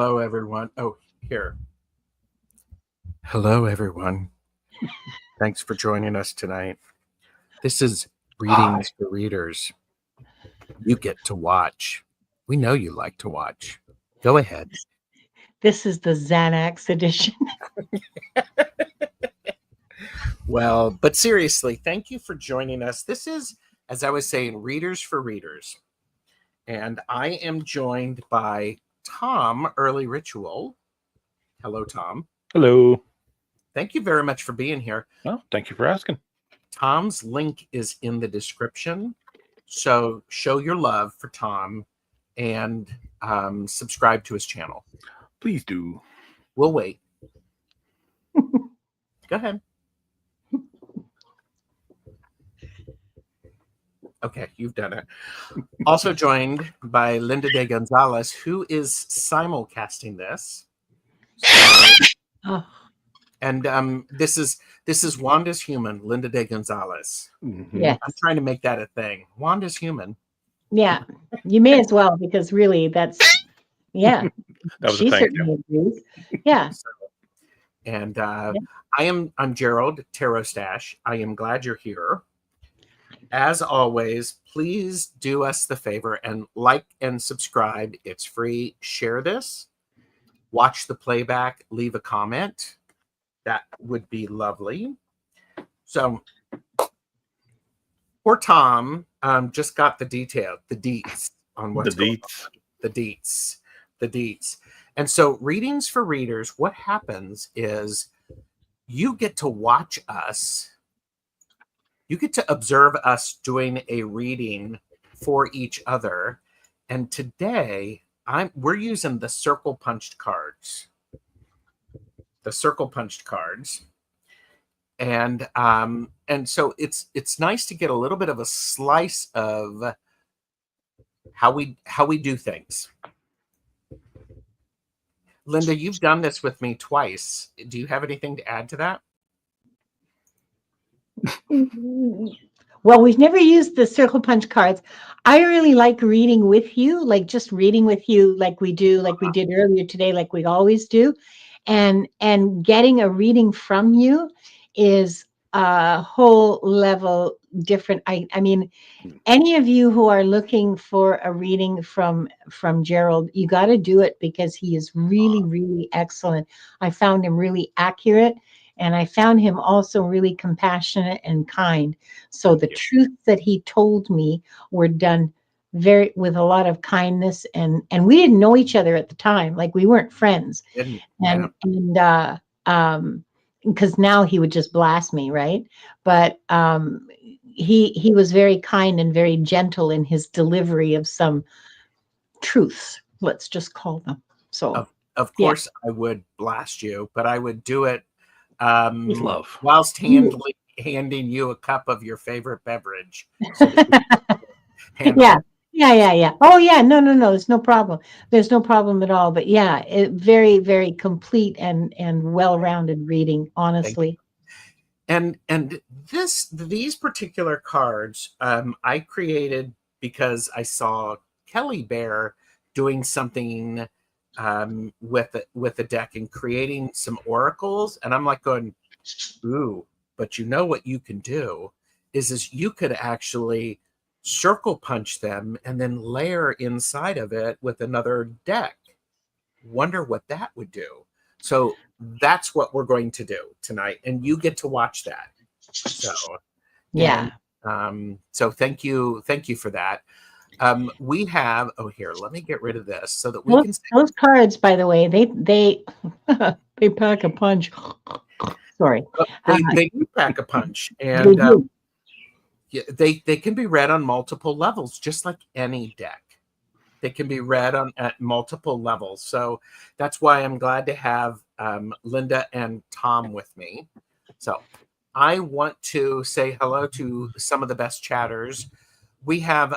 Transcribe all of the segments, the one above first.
Hello, everyone. Oh, here. Hello, everyone. Thanks for joining us tonight. This is Readings for Readers. You get to watch. We know you like to watch. Go ahead. This is the Xanax edition. Well, but seriously, thank you for joining us. This is, as I was saying, Readers for Readers. And I am joined by Tom, Early Ritual. Hello, Tom. Hello. Thank you very much for being here. Oh, thank you for asking. Tom's link is in the description. So show your love for Tom and subscribe to his channel. Please do. We'll wait. Go ahead. Okay, you've done it. Also joined by Linda de Gonzalez, who is simulcasting this. Oh, And this is Wanda's Human, Linda de Gonzalez. Mhm. yes. I'm trying to make that a thing. Wanda's Human. Yeah. You may as well, because really that's, yeah. That was She a thank you. certainly agrees. Yeah. And I'm Gerald, TarotStache. I am glad you're here. As always, please do us the favor and like and subscribe. It's free. Share this. Watch the playback. Leave a comment. That would be lovely. So, poor Tom just got the deets on what's The going on. The deets. And so, Readings for Readers, what happens is you get to watch us. You get to observe us doing a reading for each other. And today, we're using the circle punched cards. The circle punched cards. And so it's nice to get a little bit of a slice of how we do things. Linda, you've done this with me twice. Do you have anything to add to that? Well, we've never used the circle punch cards. I really like reading with you, like just reading with you like we do, like we did earlier today, like we always do. And getting a reading from you is a whole level different. I mean, any of you who are looking for a reading from Gerald, you got to do it, because he is really, really excellent. I found him really accurate. And I found him also really compassionate and kind. So the truths that he told me were done with a lot of kindness, and we didn't know each other at the time. Like, we weren't friends. And because now he would just blast me, right? But he was very kind and very gentle in his delivery of some truths, let's just call them. So of course, I would blast you, but I would do it with love, whilst handing you a cup of your favorite beverage. So yeah. Oh yeah, no. There's no problem. There's no problem at all. But yeah, very, very complete and well-rounded reading, honestly. And these particular cards I created because I saw Kelly Bear doing something with a deck and creating some oracles, and I'm like going, ooh, but you know what you can do is you could actually circle punch them and then layer inside of it with another deck. Wonder what that would do. So that's what we're going to do tonight, and you get to watch that. So yeah. So thank you for that. We have here. Let me get rid of this so that we can. Those cards, by the way, they they pack a punch. Sorry, they do pack a punch, and they can be read on multiple levels, just like any deck. They can be read at multiple levels. So that's why I'm glad to have Linda and Tom with me. So I want to say hello to some of the best chatters. We have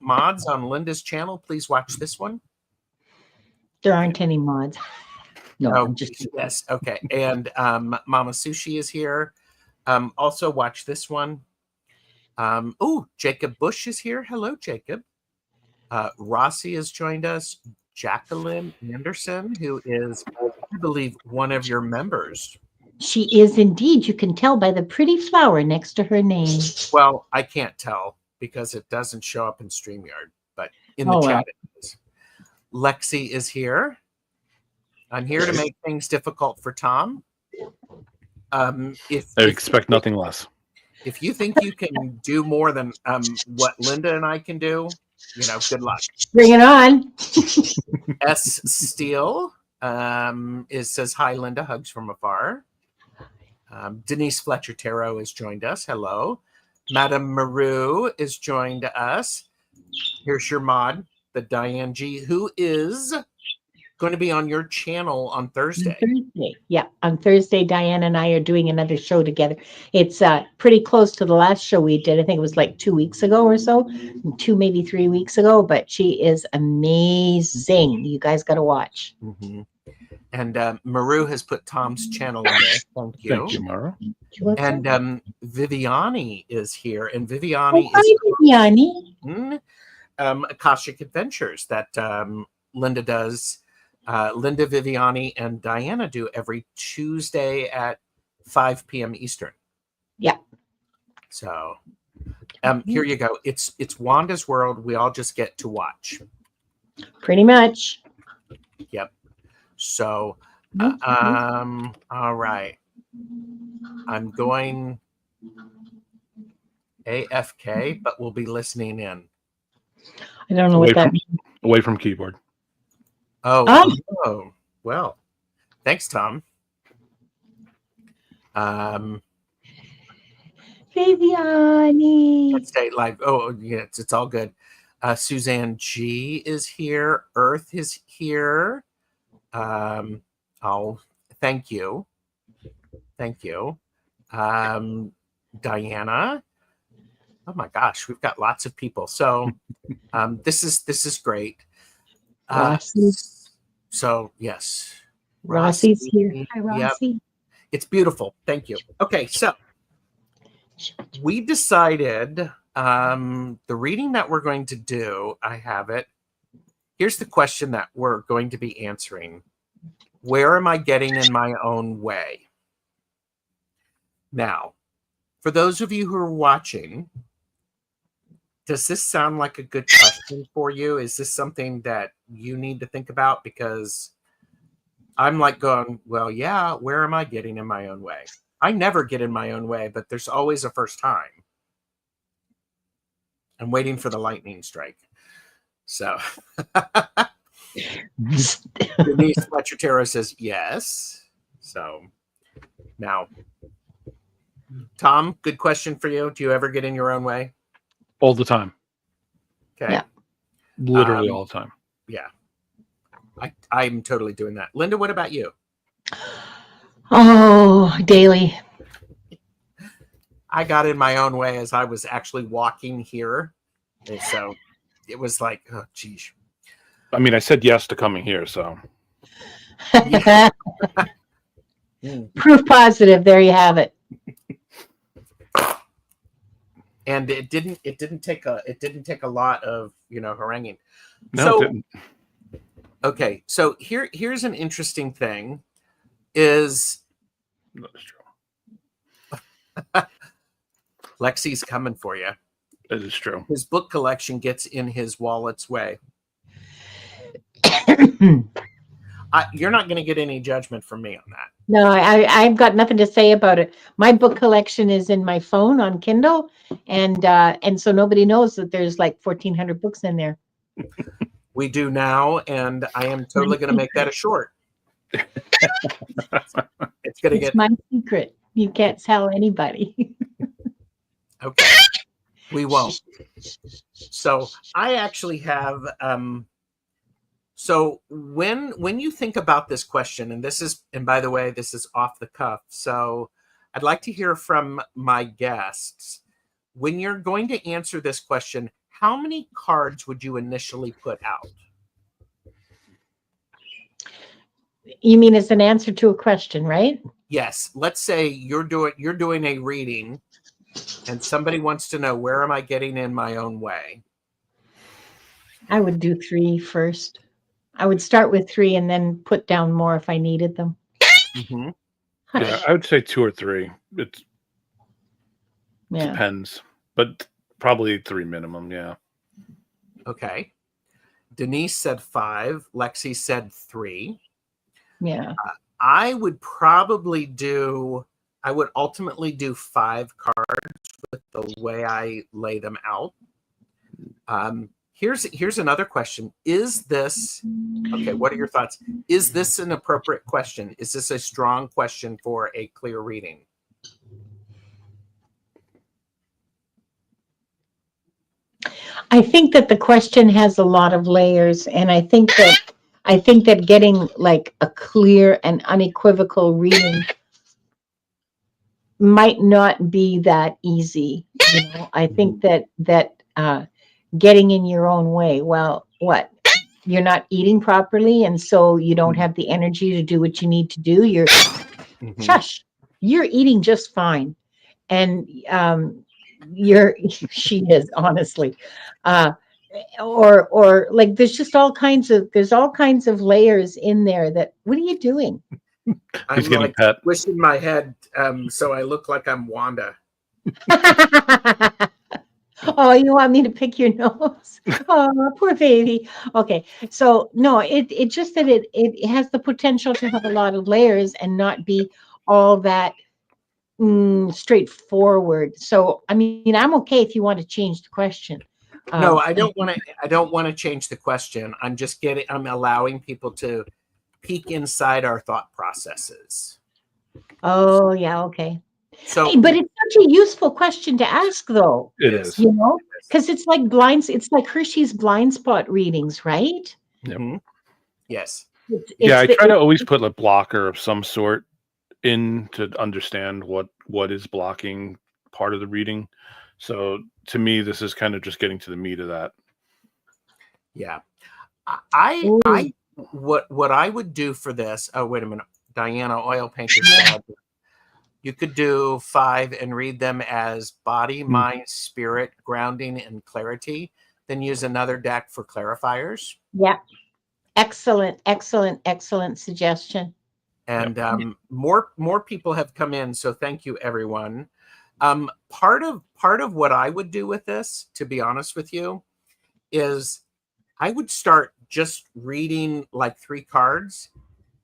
mods on Linda's channel. Please watch this one. There aren't any mods. No, I'm just yes. Okay. And Mama Sushi is here. Also watch this one. Jacob Bush is here. Hello, Jacob. Rossi has joined us. Jacqueline Anderson, who is, I believe, one of your members. She is indeed. You can tell by the pretty flower next to her name. Well, I can't tell because it doesn't show up in StreamYard, but in the Oh, chat well. it is. Lexi is here. I'm here to make things difficult for Tom. If I expect nothing less. If you think you can do more than what Linda and I can do, good luck. Bring it on. S. Steele says, hi, Linda, hugs from afar. Denise Fletcher Tarot has joined us. Hello. Madame Maru has joined us. Here's your mod, the Diane G, who is going to be on your channel on Thursday. Yeah, on Thursday, Diane and I are doing another show together. It's pretty close to the last show we did. I think it was like 2 weeks ago or so, 2, maybe 3 weeks ago, but she is amazing. You guys got to watch. Mm-hmm. And Maru has put Tom's channel in there. Thank you. Thank you, Maru. And Viviani is here. And Viviani hi, Viviani. Akashic Adventures that Linda does. Linda, Viviani, and Diana do every Tuesday at 5 p.m. Eastern. Yeah. So here you go. It's Wanda's World. We all just get to watch. Pretty much. Yep. So, all right. I'm going AFK, but we'll be listening in. I don't know what that means. Away from keyboard. Oh, well, thanks, Tom. Viviani. Let's stay live. Oh, yeah, it's all good. Suzanne G is here. Earth is here. Thank you. Thank you. Diana. Oh my gosh, we've got lots of people. So this is great. Rossi. So yes. Rossi's here. Hi, Rossi. Yep. It's beautiful. Thank you. Okay, so we decided the reading that we're going to do, I have it. Here's the question that we're going to be answering. Where am I getting in my own way? Now, for those of you who are watching, does this sound like a good question for you? Is this something that you need to think about? Because I'm like going, well, yeah, where am I getting in my own way? I never get in my own way, but there's always a first time. I'm waiting for the lightning strike. So Denise Fletcher Tarot says yes. So now, Tom, good question for you. Do you ever get in your own way? All the time. Okay. Yeah. Literally all the time. Yeah. I'm totally doing that. Linda, what about you? Oh, daily. I got in my own way as I was actually walking here. And so it was like, oh, geez. I mean, I said yes to coming here, so. Proof positive. There you have it. And it didn't take a lot of, haranguing. No, so, it didn't. Okay, so here's an interesting thing is That's true. Lexi's coming for you. That is true. His book collection gets in his wallet's way. You're not going to get any judgment from me on that. No, I've got nothing to say about it. My book collection is in my phone on Kindle, and so nobody knows that there's like 1,400 books in there. We do now, and I am totally going to make that a short. It's going to get my secret. You can't tell anybody. Okay, we won't. So I actually have. So when you think about this question, and by the way, this is off the cuff. So I'd like to hear from my guests. When you're going to answer this question, how many cards would you initially put out? You mean as an answer to a question, right? Yes. Let's say you're doing a reading, and somebody wants to know, where am I getting in my own way? I would do 3 first. I would start with 3 and then put down more if I needed them. Mhm. Yeah, Hush. I would say 2 or 3. It Yeah. depends, but probably 3 minimum. Yeah. Okay. Denise said 5. Lexi said 3. Yeah. I would ultimately do 5 cards with the way I lay them out. Here's another question. Is this okay? What are your thoughts? Is this an appropriate question? Is this a strong question for a clear reading? I think that the question has a lot of layers, and I think that getting like a clear and unequivocal reading might not be that easy. I think that getting in your own way. Well, what? You're not eating properly, and so you don't have the energy to do what you need to do. Shush. You're eating just fine, and she is honestly. Or like there's all kinds of layers in there. That what are you doing? He's I'm getting like pet. twisting my head so I look like I'm Wanda. Oh, you want me to pick your nose? Oh, poor baby. Okay, so no, it just that it has the potential to have a lot of layers and not be all that straightforward. So I mean, I'm okay if you want to change the question. No, I don't want to. I don't want to change the question. I'm allowing people to peek inside our thought processes. Oh yeah, okay. So, Hey, but it's such a useful question to ask, though. It yes. is. Because it's like It's like Hershey's blind spot readings, right? Mhm. Yes. Yeah, I try to always put a blocker of some sort in to understand what is blocking part of the reading. So to me, this is kind of just getting to the meat of that. Yeah. Ooh. What I would do for this. Oh, wait a minute. Diana Oil Painter said you could do 5 and read them as body, mind, spirit, grounding, and clarity. Then use another deck for clarifiers. Yeah. Excellent, excellent, excellent suggestion. And more people have come in, so thank you, everyone. Part of what I would do with this, to be honest with you, is I would start just reading like 3 cards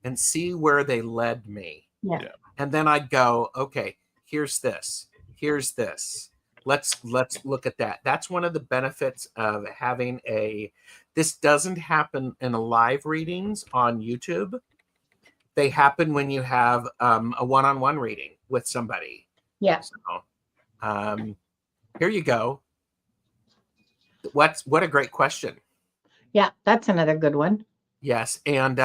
and see where they led me. Yeah. And then I'd go, okay, here's this. Let's look at that. That's one of the benefits of having this doesn't happen in a live readings on YouTube. They happen when you have a one-on-one reading with somebody. Yeah. So here you go. What a great question. Yeah, that's another good one. Yes, and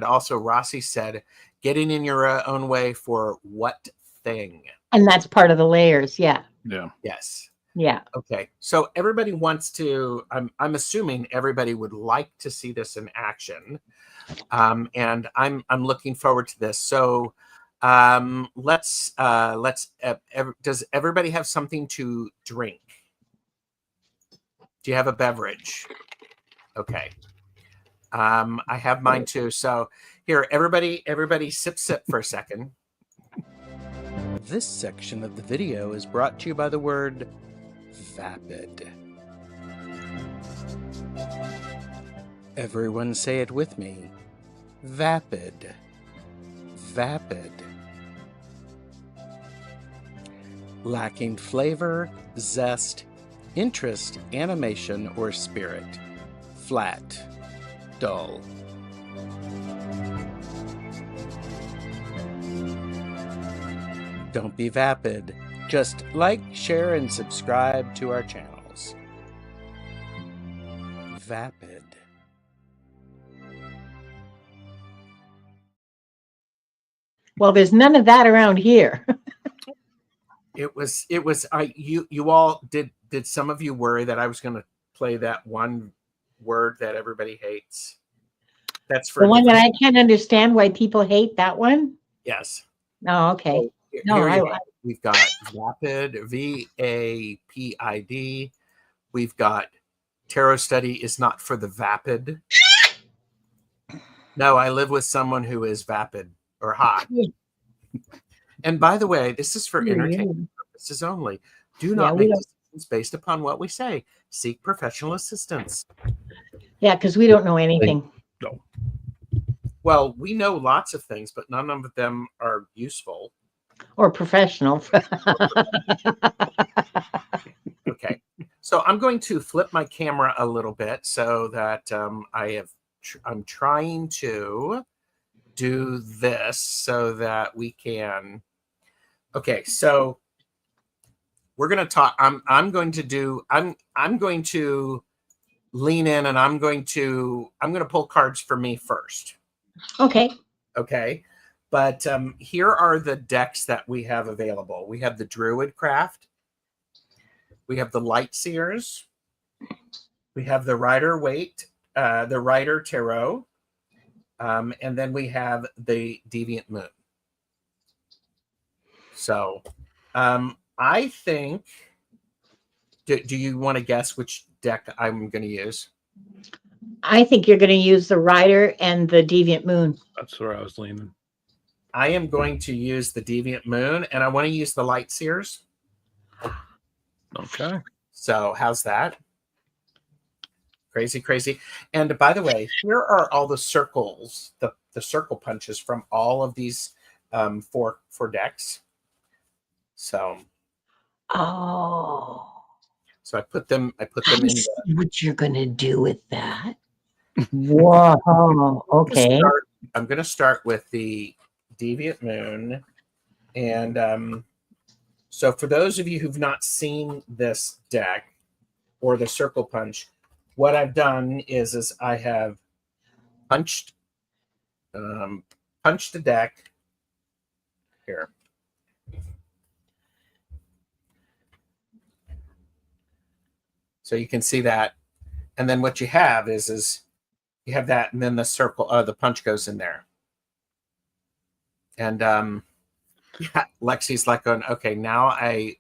also Rossi said, getting in your own way for what thing? And that's part of the layers. Yeah. Yeah. Yes. Yeah. Okay. So everybody wants to. I'm assuming everybody would like to see this in action, and I'm looking forward to this. So let's. Does everybody have something to drink? Do you have a beverage? Okay. I have mine too. So here, everybody sip for a second. This section of the video is brought to you by the word vapid. Everyone say it with me. Vapid. Vapid. Lacking flavor, zest, interest, animation, or spirit. Flat. Dull. Don't be vapid. Just like, share, and subscribe to our channels. Vapid. Well, there's none of that around here. It was you all did some of you worry that I was going to play that one word that everybody hates? That's for The one that I can't understand why people hate that one. Yes. Oh, okay. So No, we've got vapid, VAPID. We've got tarot study is not for the vapid. No, I live with someone who is vapid or hot. And by the way, this is for entertainment purposes only. Do Yeah, not we make don't. decisions based upon what we say. Seek professional assistance. Yeah, because we don't know anything. No. Well, we know lots of things, but none of them are useful. Or professional. Okay. So I'm going to flip my camera a little bit so that I'm trying to do this so that we can. Okay, so we're going to talk. I'm going to lean in, and I'm going to pull cards for me first. Okay. Okay. But here are the decks that we have available. We have the Druid Craft. We have the Light Seers. We have the Rider Tarot. And then we have the Deviant Moon. So I think, do you want to guess which deck I'm going to use? I think you're going to use the Rider and the Deviant Moon. That's where I was leaning. I am going to use the Deviant Moon, and I want to use the Light Seers. Okay. So how's that? Crazy, crazy. And by the way, here are all the circles, the circle punches from all of these four decks. So Oh. I put them I in. see what you're going to do with that. Whoa. Okay. I'm going to start with the Deviant Moon. And so for those of you who've not seen this deck or the circle punch, what I've done is I have punched the deck here. So you can see that. And then what you have is you have that, and then the circle, the punch goes in there. And yeah, Lexi's like going, okay, now I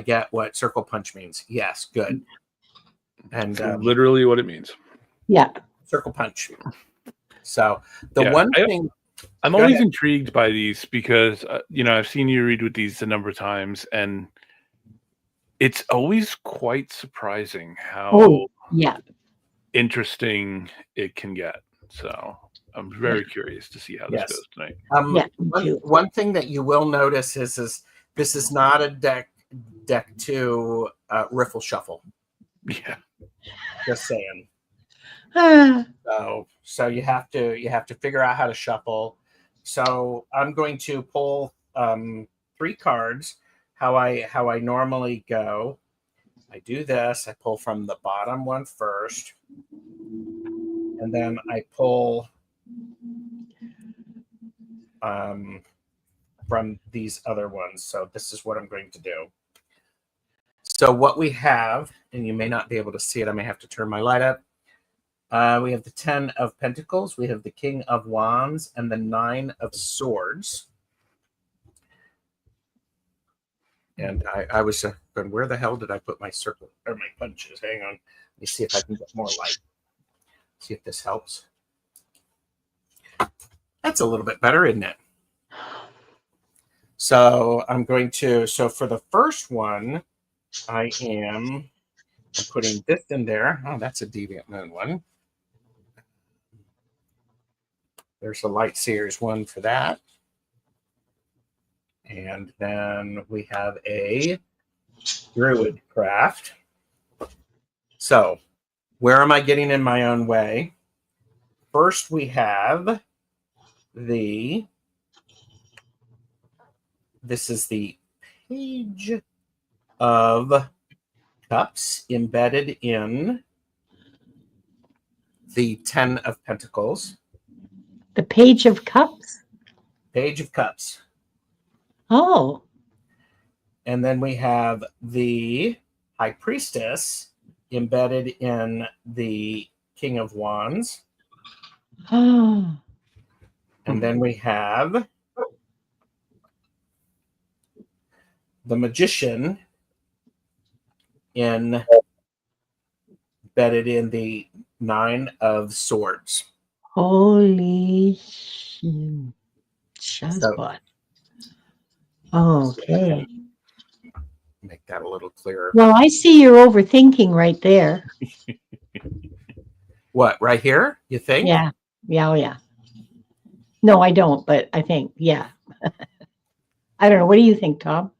get what circle punch means. Yes, good. And literally what it means. Yeah. Circle punch. So one thing I'm always intrigued by these because I've seen you read with these a number of times, and it's always quite surprising how interesting it can get. So I'm very curious to see how this goes tonight. One thing that you will notice is this is not a deck to riffle shuffle. Yeah. Just saying. So you have to figure out how to shuffle. So I'm going to pull 3 cards how I normally go. I do this. I pull from the bottom one first, and then I pull from these other ones. So this is what I'm going to do. So what we have, and you may not be able to see it, I may have to turn my light up. We have the 10 of Pentacles, we have the King of Wands, and the 9 of Swords. And I was going, where the hell did I put my circle or my punches? Hang on. Let me see if I can get more light. See if this helps. That's a little bit better, isn't it? So I'm going to, so for the first one, I'm putting this in there. Oh, that's a Deviant Moon one. There's a Light Seers one for that. And then we have a Druid Craft. So where am I getting in my own way? First, we have this is the Page of Cups embedded in the 10 of Pentacles. The Page of Cups? Page of Cups. Oh. And then we have the High Priestess embedded in the King of Wands. Oh. And then we have the Magician embedded in the Nine of Swords. Holy So shazbot. Okay. make that a little clearer. Well, I see you're overthinking right there. What, right here? You think? Yeah. Yeah. Oh, yeah. No, I don't, but I think, yeah. I don't know. What do you think, Tom?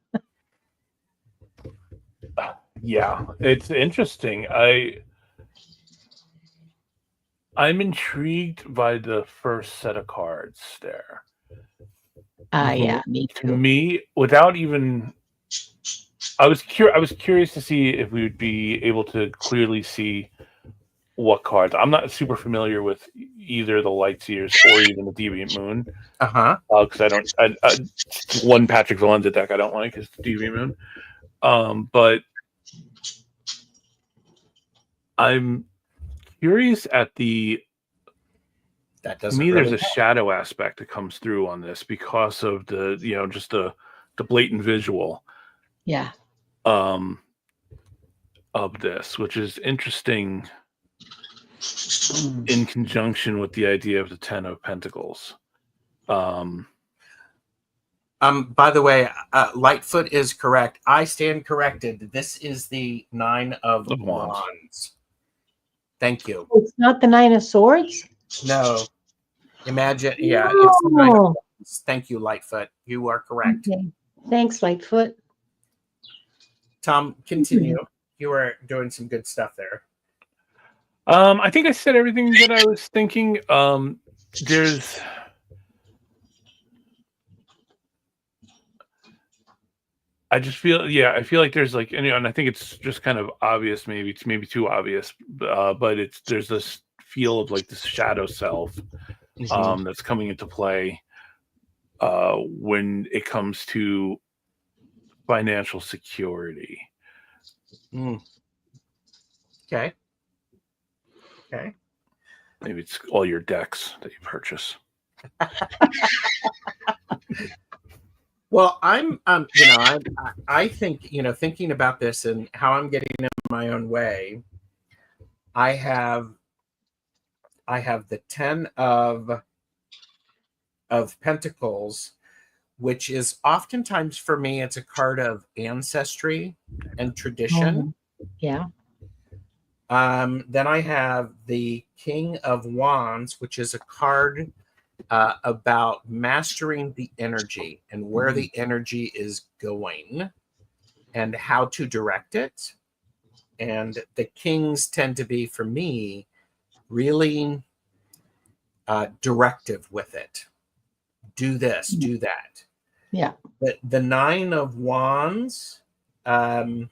Yeah, it's interesting. I'm intrigued by the first set of cards there. Yeah, me To too. me, without even, I was curious to see if we would be able to clearly see what cards. I'm not super familiar with either the Lightseers or even the Deviant Moon. Because one Patrick Valenza deck I don't like is the Deviant Moon. But I'm curious at the. That To doesn't me, really there's a shadow aspect that comes through on this because of the just the blatant visual. Yeah. Of this, which is interesting in conjunction with the idea of the Ten of Pentacles. By the way, Lightfoot is correct. I stand corrected. This is the Nine of Wands. Thank you. It's not the Nine of Swords? No. Imagine, yeah, No. it's the Nine of Wands. Thank you, Lightfoot. You are correct. Okay. Thanks, Lightfoot. Tom, continue. You were doing some good stuff there. I think I said everything that I was thinking. There's I just feel, I feel like there's like, and I think it's just kind of obvious, maybe it's maybe too obvious, but there's this feel of like this shadow self that's coming into play when it comes to financial security. Okay. Maybe it's all your decks that you purchase. Well, I'm, I think, thinking about this and how I'm getting in my own way, I have the Ten of Pentacles, which is oftentimes for me, it's a card of ancestry and tradition. Yeah. Then I have the King of Wands, which is a card about mastering the energy and where the energy is going and how to direct it. And the kings tend to be, for me, really directive with it. Do this, do that. Yeah. But the Nine of Wands, the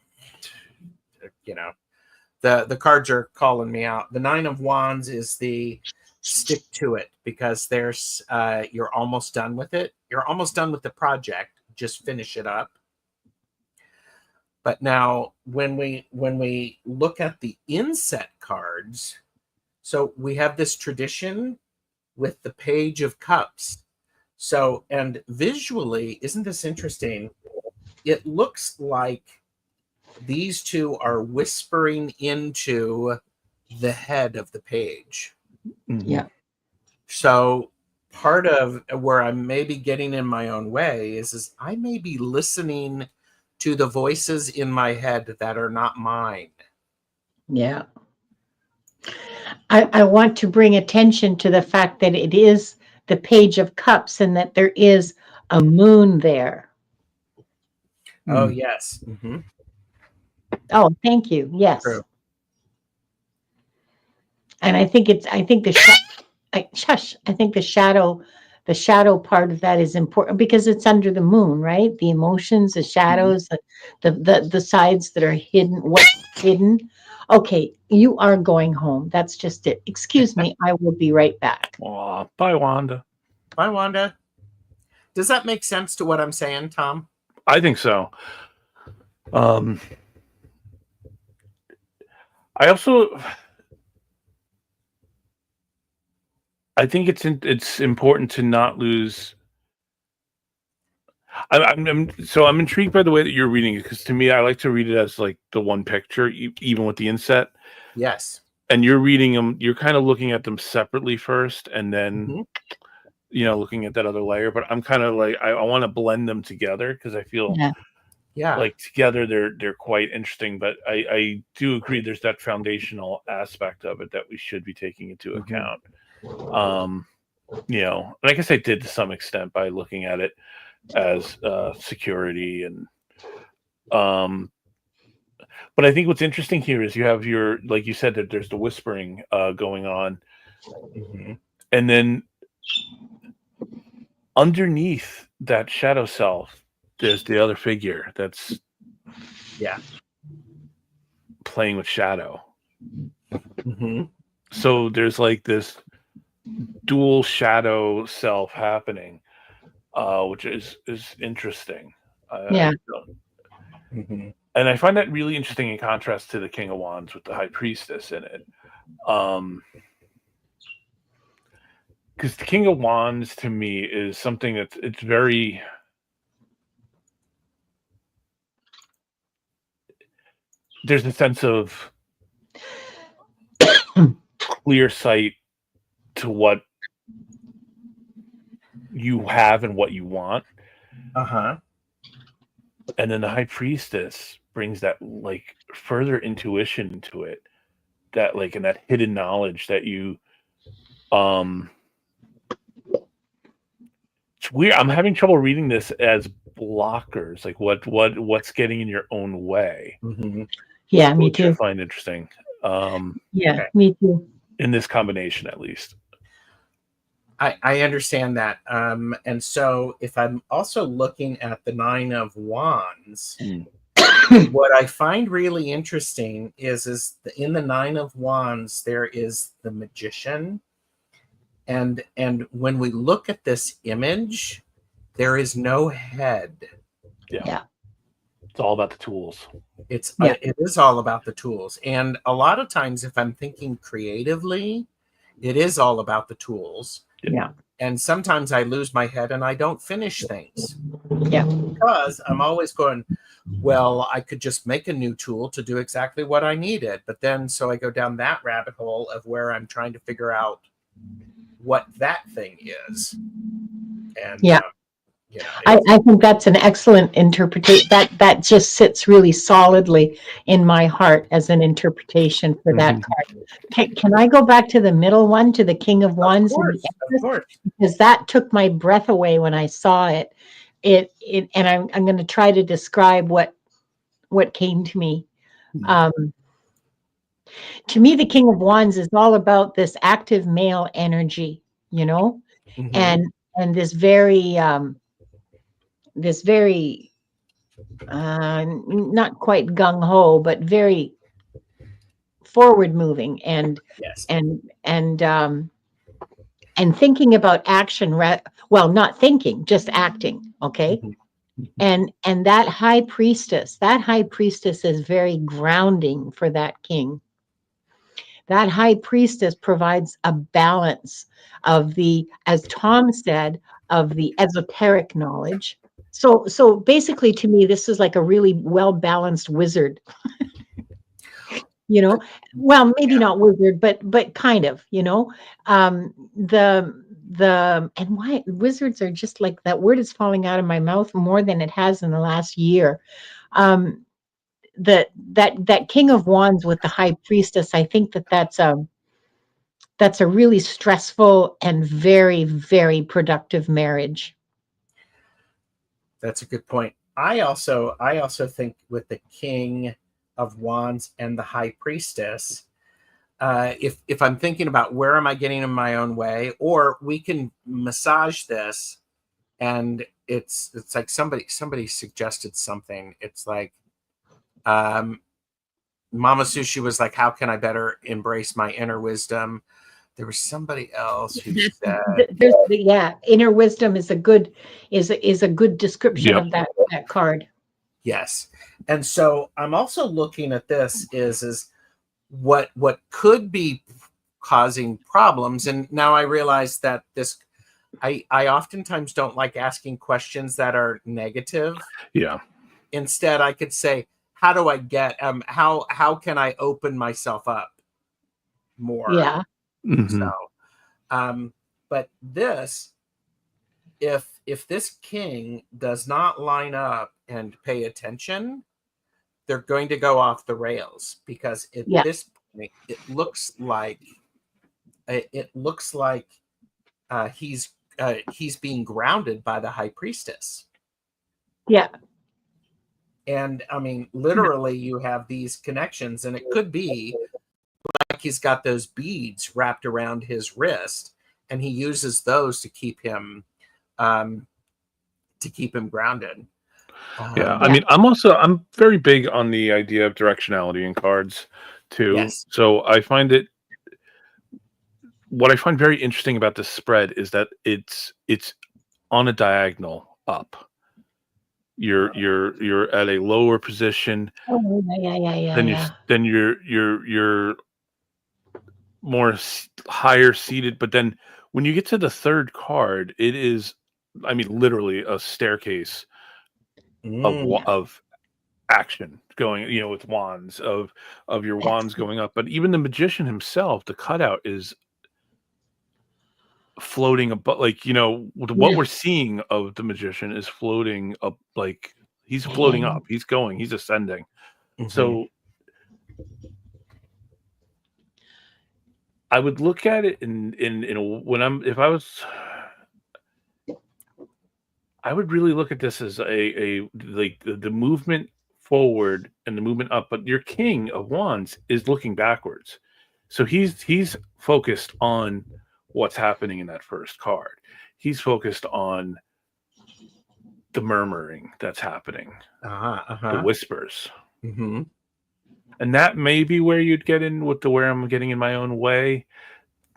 cards are calling me out. The Nine of Wands is the stick to it, because there's you're almost done with it. You're almost done with the project. Just finish it up. But now when we look at the inset cards, so we have this tradition with the Page of Cups. So, and visually, isn't this interesting? It looks like these two are whispering into the head of the page. Yeah. So part of where I'm maybe getting in my own way is I may be listening to the voices in my head that are not mine. Yeah. I want to bring attention to the fact that it is the Page of Cups and that there is a moon there. Oh, yes. Oh, thank you. Yes. True. And I think the shadow part of that is important because it's under the moon, right? The emotions, the shadows, the sides that are hidden, what's hidden. Okay, you are going home. That's just it. Excuse me, I will be right back. Aw, bye, Wanda. Bye, Wanda. Does that make sense to what I'm saying, Tom? I think so. I think it's important to not lose. I'm intrigued by the way that you're reading it, because to me, I like to read it as like the one picture, even with the inset. Yes. and you're reading them, you're kind of looking at them separately first, and then Mhm. looking at that other layer. But I'm kind of like, I want to blend them together because I feel Yeah. Yeah. like together they're quite interesting. But I do agree there's that foundational aspect of it that we should be taking into account. And I guess I did to some extent by looking at it as security and but I think what's interesting here is you have your, like you said, that there's the whispering going on, Mhm. and then underneath that shadow self, there's the other figure that's Yeah. playing with shadow. Mhm. So there's like this dual shadow self happening, which is interesting. Yeah. Mhm. And I find that really interesting in contrast to the King of Wands with the High Priestess in it. Because the King of Wands to me is something it's very, there's a sense of clear sight to what you have and what you want. Uh-huh. And then the High Priestess brings that like further intuition into it, that like, and that hidden knowledge that you it's weird. I'm having trouble reading this as blockers, like what's getting in your own way, Mhm. Yeah, me which I too. find interesting. Yeah, Okay. me too. In this combination at least. I understand that. And so if I'm also looking at the Nine of Wands, what I find really interesting is in the Nine of Wands there is the Magician, and when we look at this image, there is no head. Yeah. It's all about the tools. Yeah. It is all about the tools, and a lot of times if I'm thinking creatively, it is all about the tools. Yeah. And sometimes I lose my head and I don't finish things Yeah. because I'm always going, well, I could just make a new tool to do exactly what I needed. But then, so I go down that rabbit hole of where I'm trying to figure out what that thing is. And, Yeah. I it's, think that's an excellent interpretation. That just sits really solidly in my heart as an interpretation for that card. Can I go back to the middle one, to the King of Wands and the of Empress? course. Because that took my breath away when I saw it. And I'm going to try to describe what came to me. Um, to me, the King of Wands is all about this active male energy, Mhm. and this very not quite gung ho, but very forward moving Yes. and thinking about action. Well, not thinking, just acting. Okay. Mhm. And that high priestess is very grounding for that king. That high priestess provides a balance of the, as Tom said, of the esoteric knowledge. So basically, to me, this is like a really well balanced wizard. Well, maybe not wizard, but kind of. The and why wizards are just like, that word is falling out of my mouth more than it has in the last year. That King of Wands with the High Priestess, I think that's a really stressful and very, very productive marriage. That's a good point. I also think with the King of Wands and the High Priestess, if I'm thinking about where am I getting in my own way, or we can massage this, and it's like somebody suggested something. It's like, Mama Sushi was like, "How can I better embrace my inner wisdom?" There was somebody else who said, Inner wisdom is a good description Yep. of that card. yes. And so I'm also looking at this is what could be causing problems. And now I realize that I oftentimes don't like asking questions that are negative. Yeah. Instead, I could say, how do I get how can I open myself up? more. Yeah. Mhm. So, but this, if this king does not line up and pay attention, they're going to go off the rails, because at Yeah. this point it looks like he's being grounded by the high priestess. Yeah. And I mean, literally, you have these connections, and it could be like he's got those beads wrapped around his wrist, and he uses those to keep him grounded. Yeah, I mean, I'm very big on the idea of directionality in cards too. Yes. So I find what I find very interesting about this spread is that it's on a diagonal up. You're at a lower position. Oh, yeah. Then you're more higher seated. But then when you get to the third card, it is, I mean, literally a staircase of action going, with wands, of your wands going up. But even the magician himself, the cutout is floating above, like, what we're seeing of the magician is floating up, like he's floating up, he's ascending. So I would look at it I would really look at this as a like the movement forward and the movement up, but your king of wands is looking backwards. So he's focused on what's happening in that first card. He's focused on the murmuring that's happening, the whispers. And that may be where you'd get in with where I'm getting in my own way.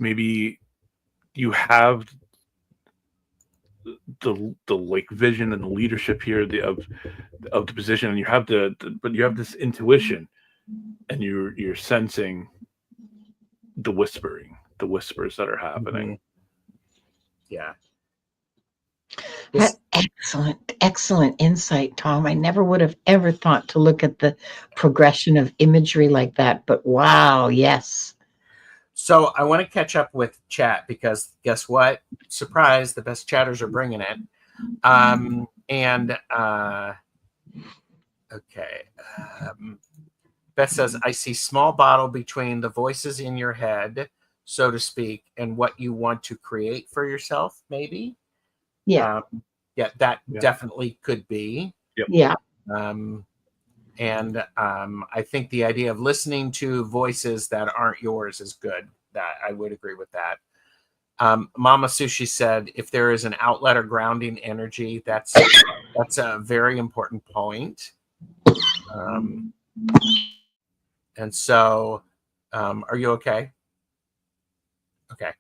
Maybe you have the like vision and the leadership here, of the position, and you have but you have this intuition, and you're sensing the whispers that are happening. Yeah. Excellent insight, Tom. I never would have ever thought to look at the progression of imagery like that, but wow, yes. So I want to catch up with chat, because guess what? Surprise, the best chatters are bringing it. Okay. Beth says, I see small bottle between the voices in your head, so to speak, and what you want to create for yourself, maybe. Yeah. That definitely could be. Yep. Yeah. I think the idea of listening to voices that aren't yours is good. That I would agree with that. Mama Sushi said, if there is an outlet or grounding energy, that's a very important point. And so, are you okay? Okay.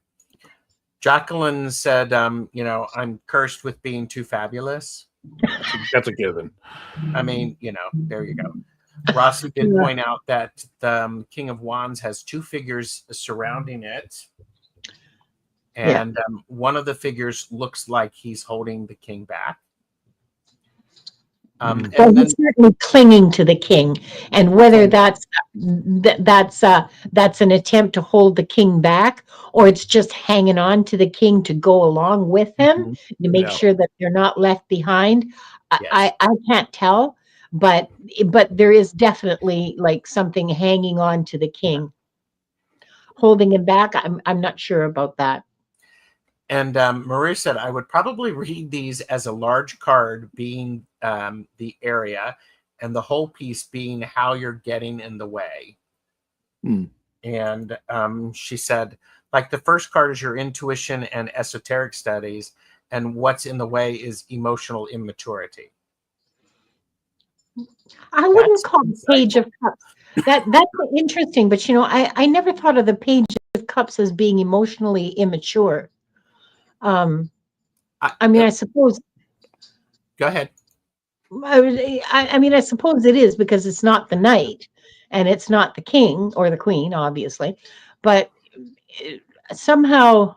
Jacqueline said, I'm cursed with being too fabulous. That's a given. I mean, there you go. Rossi did point out that the King of Wands has two figures surrounding it. And one of the figures looks like he's holding the king back. Well, he's certainly clinging to the king, and whether that's an attempt to hold the king back, or it's just hanging on to the king to go along with him to make sure that they're not left behind. I can't tell, but there is definitely like something hanging on to the king, holding him back. I'm not sure about that. And Maria said, I would probably read these as a large card being the area, and the whole piece being how you're getting in the way. And she said, like, the first card is your intuition and esoteric studies, and what's in the way is emotional immaturity. I wouldn't call the Page of Cups. That's interesting, but I never thought of the Page of Cups as being emotionally immature. I mean, I suppose. Go ahead. I mean, I suppose it is, because it's not the knight, and it's not the king or the queen, obviously, but somehow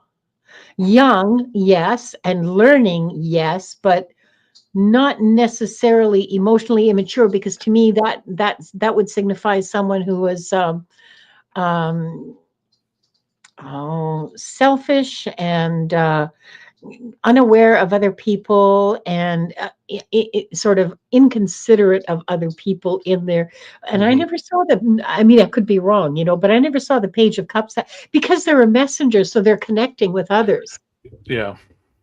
young, yes, and learning, yes, but not necessarily emotionally immature, because to me that would signify someone who was oh, selfish and unaware of other people and sort of inconsiderate of other people in there. And I Mhm. never saw the, I mean, I could be wrong, but I never saw the Page of Cups because they're a messenger, so they're connecting with others. Yeah.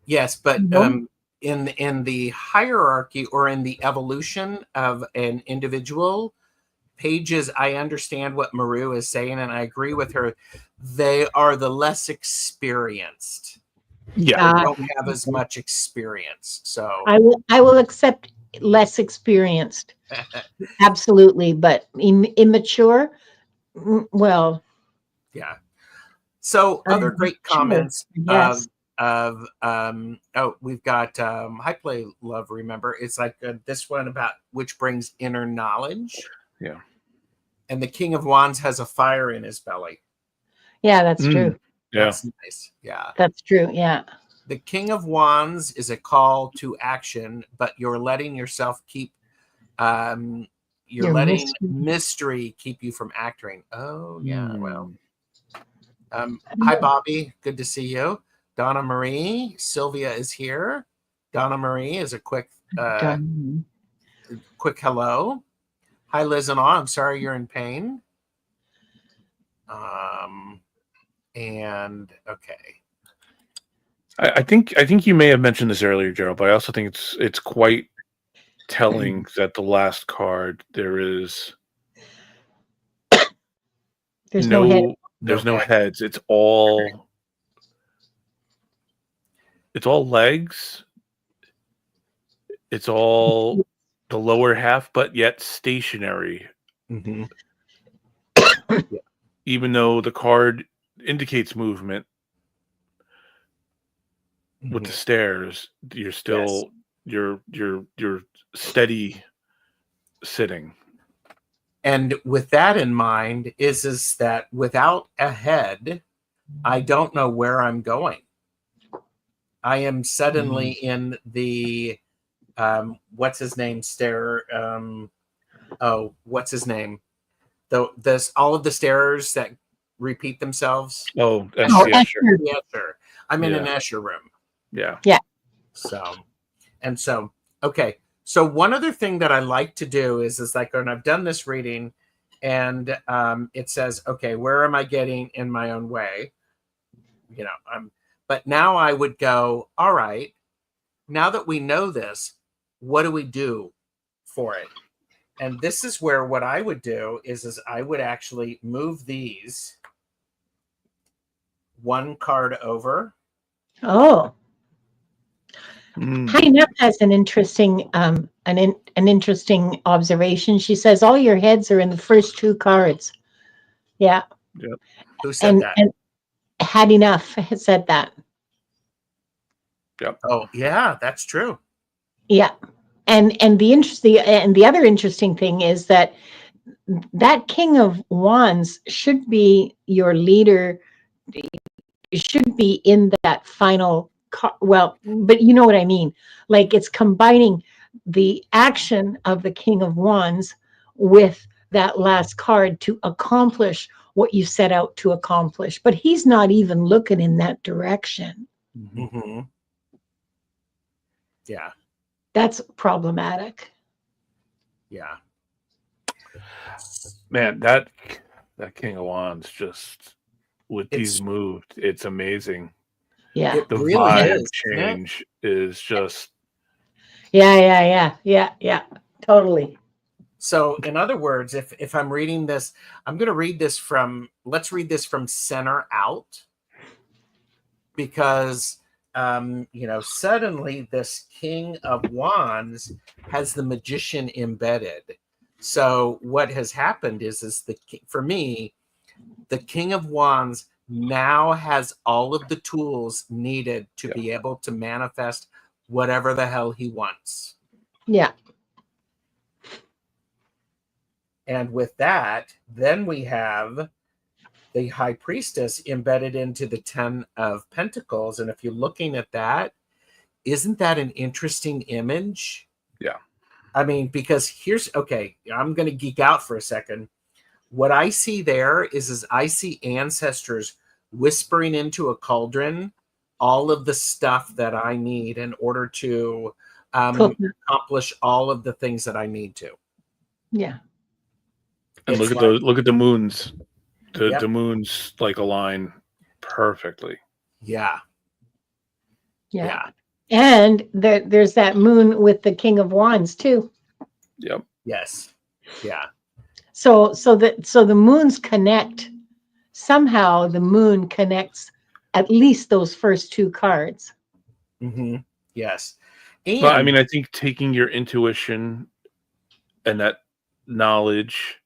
Yes, but You know? in the hierarchy or in the evolution of an individual, pages, I understand what Maru is saying, and I agree with her. They are the less experienced. Yeah. They Uh, don't have as much experience. So, I will accept less experienced, absolutely, but immature, well, yeah. So, other great sure, comments yes. we've got High Play Love. Remember, it's like this one about which brings inner knowledge, Yeah. and the King of Wands has a fire in his belly. Yeah, that's Mm. true. Yeah. That's nice. Yeah. That's true. Yeah. The King of Wands is a call to action, but you're letting yourself keep, you're Your letting mystery. mystery keep you from acting. Oh, yeah. Well, Mm. hi, Bobby. Good to see you. Donna Marie. Sylvia is here. Donna Marie is a quick hello. Hi, Liz and all. I'm sorry you're in pain. And okay. I think you may have mentioned this earlier, Gerald, but I also think it's quite telling that the last card There's no head. there's no heads. It's all legs. It's all the lower half, but yet stationary. Mm-hmm. Even though the card indicates movement with the stairs, you're still you're steady sitting. And with that in mind, is that without a head, I don't know where I'm going. I am suddenly in the what's his name stair. What's his name? This all of the stairs that repeat themselves. Oh, Oh, yeah, sure. Escher. I'm in an Escher room. Yeah. Yeah. So, okay. So one other thing that I like to do is like when I've done this reading, and it says, okay, where am I getting in my own way? But now I would go, all right, now that we know this, what do we do for it? And this is where what I would do is I would actually move these one card over. Oh. High Enough has an interesting an interesting observation. She says all your heads are in the first two cards. Yeah. Yep. Who said that? And Had Enough has said that. Yep. Oh, yeah, that's true. Yeah. And the other interesting thing is that King of Wands should be your leader. It should be in that final well, but you know what I mean. Like it's combining the action of the King of Wands with that last card to accomplish what you set out to accomplish. But he's not even looking in that direction. Mm-hmm. Yeah. That's problematic. Yeah. Man, that King of Wands just with these moved, it's amazing. Yeah. It The really vibe is, change is just Yeah. Totally. so. In other words, if I'm reading this, I'm going to read this from. Let's read this from center out, because suddenly this King of Wands has the Magician embedded. So what has happened is for me, the King of Wands now has all of the tools needed to be able to manifest whatever the hell he wants. Yeah. And with that, then we have the High Priestess embedded into the 10 of Pentacles. And if you're looking at that, isn't that an interesting image? Yeah. I mean, because I'm going to geek out for a second. What I see there is I see ancestors whispering into a cauldron all of the stuff that I need in order to Cool. accomplish all of the things that I need to. Yeah. And It's look at the moons. Yep. The moons like align perfectly. Yeah. Yeah. And there's that moon with the King of Wands too. Yep. Yes. Yeah. So the moons connect. Somehow the moon connects at least those first two cards. Mm-hmm. Yes. And Well, I mean, I think taking your intuition and that knowledge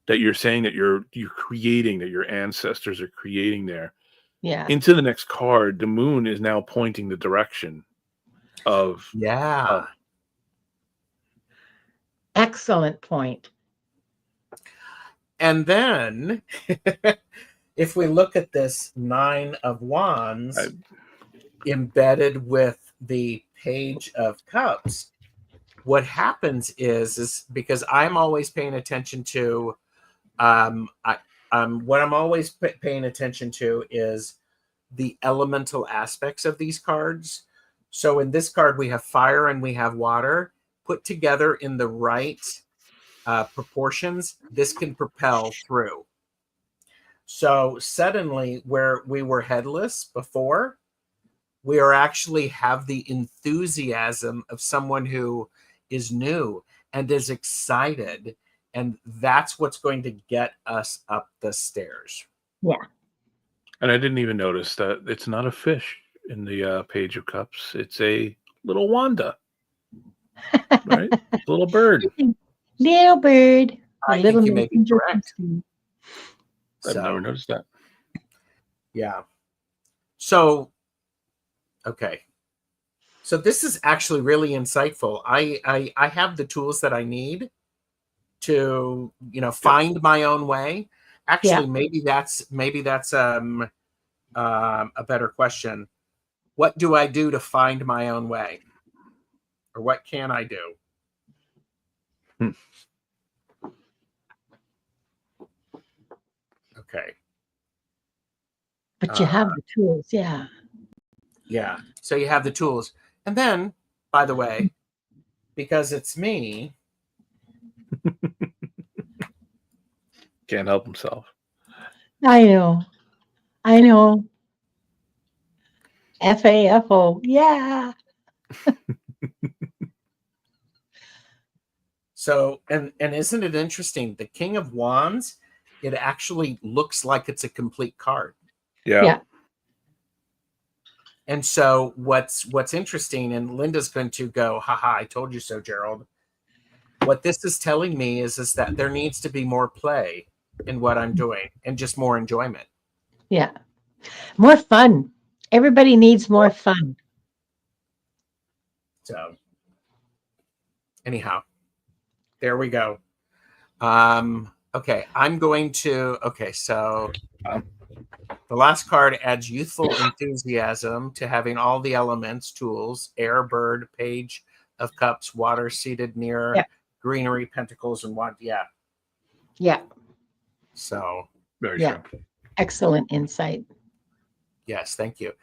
that you're saying that you're creating, that your ancestors are creating there, Yeah. into the next card, the moon is now pointing the direction of yeah. Excellent point. And then if we look at this 9 of Wands embedded with the Page of Cups, what happens is because I'm always paying attention to what I'm always paying attention to is the elemental aspects of these cards. So in this card, we have fire and we have water put together in the right proportions. This can propel through. So suddenly, where we were headless before, we are actually have the enthusiasm of someone who is new and is excited. And that's what's going to get us up the stairs. Yeah. And I didn't even notice that it's not a fish in the Page of Cups. It's a little Wanda, right? A little bird. Little bird. A I little think you may be messenger correct. from I've So, never noticed that. yeah. So, okay. So this is actually really insightful. I have the tools that I need to, find my own way. Actually, maybe that's a better question. What do I do to find my own way? Or what can I do? Okay. But you have the tools, yeah. Yeah. So you have the tools. And then, by the way, because it's me, Can't help himself. I know. FAFO. Yeah. so and isn't it interesting? The King of Wands, it actually looks like it's a complete card. Yeah. And so what's interesting, and Linda's going to go, haha, I told you so, Gerald. What this is telling me is that there needs to be more play in what I'm doing and just more enjoyment. Yeah. More fun. Everybody needs more fun. So anyhow, there we go. Okay, I'm going to, so the last card adds youthful enthusiasm to having all the elements, tools, air, bird, Page of Cups, water seated near greenery, pentacles, and what? Yeah. Yeah. So very true. Excellent insight. Yes, thank you.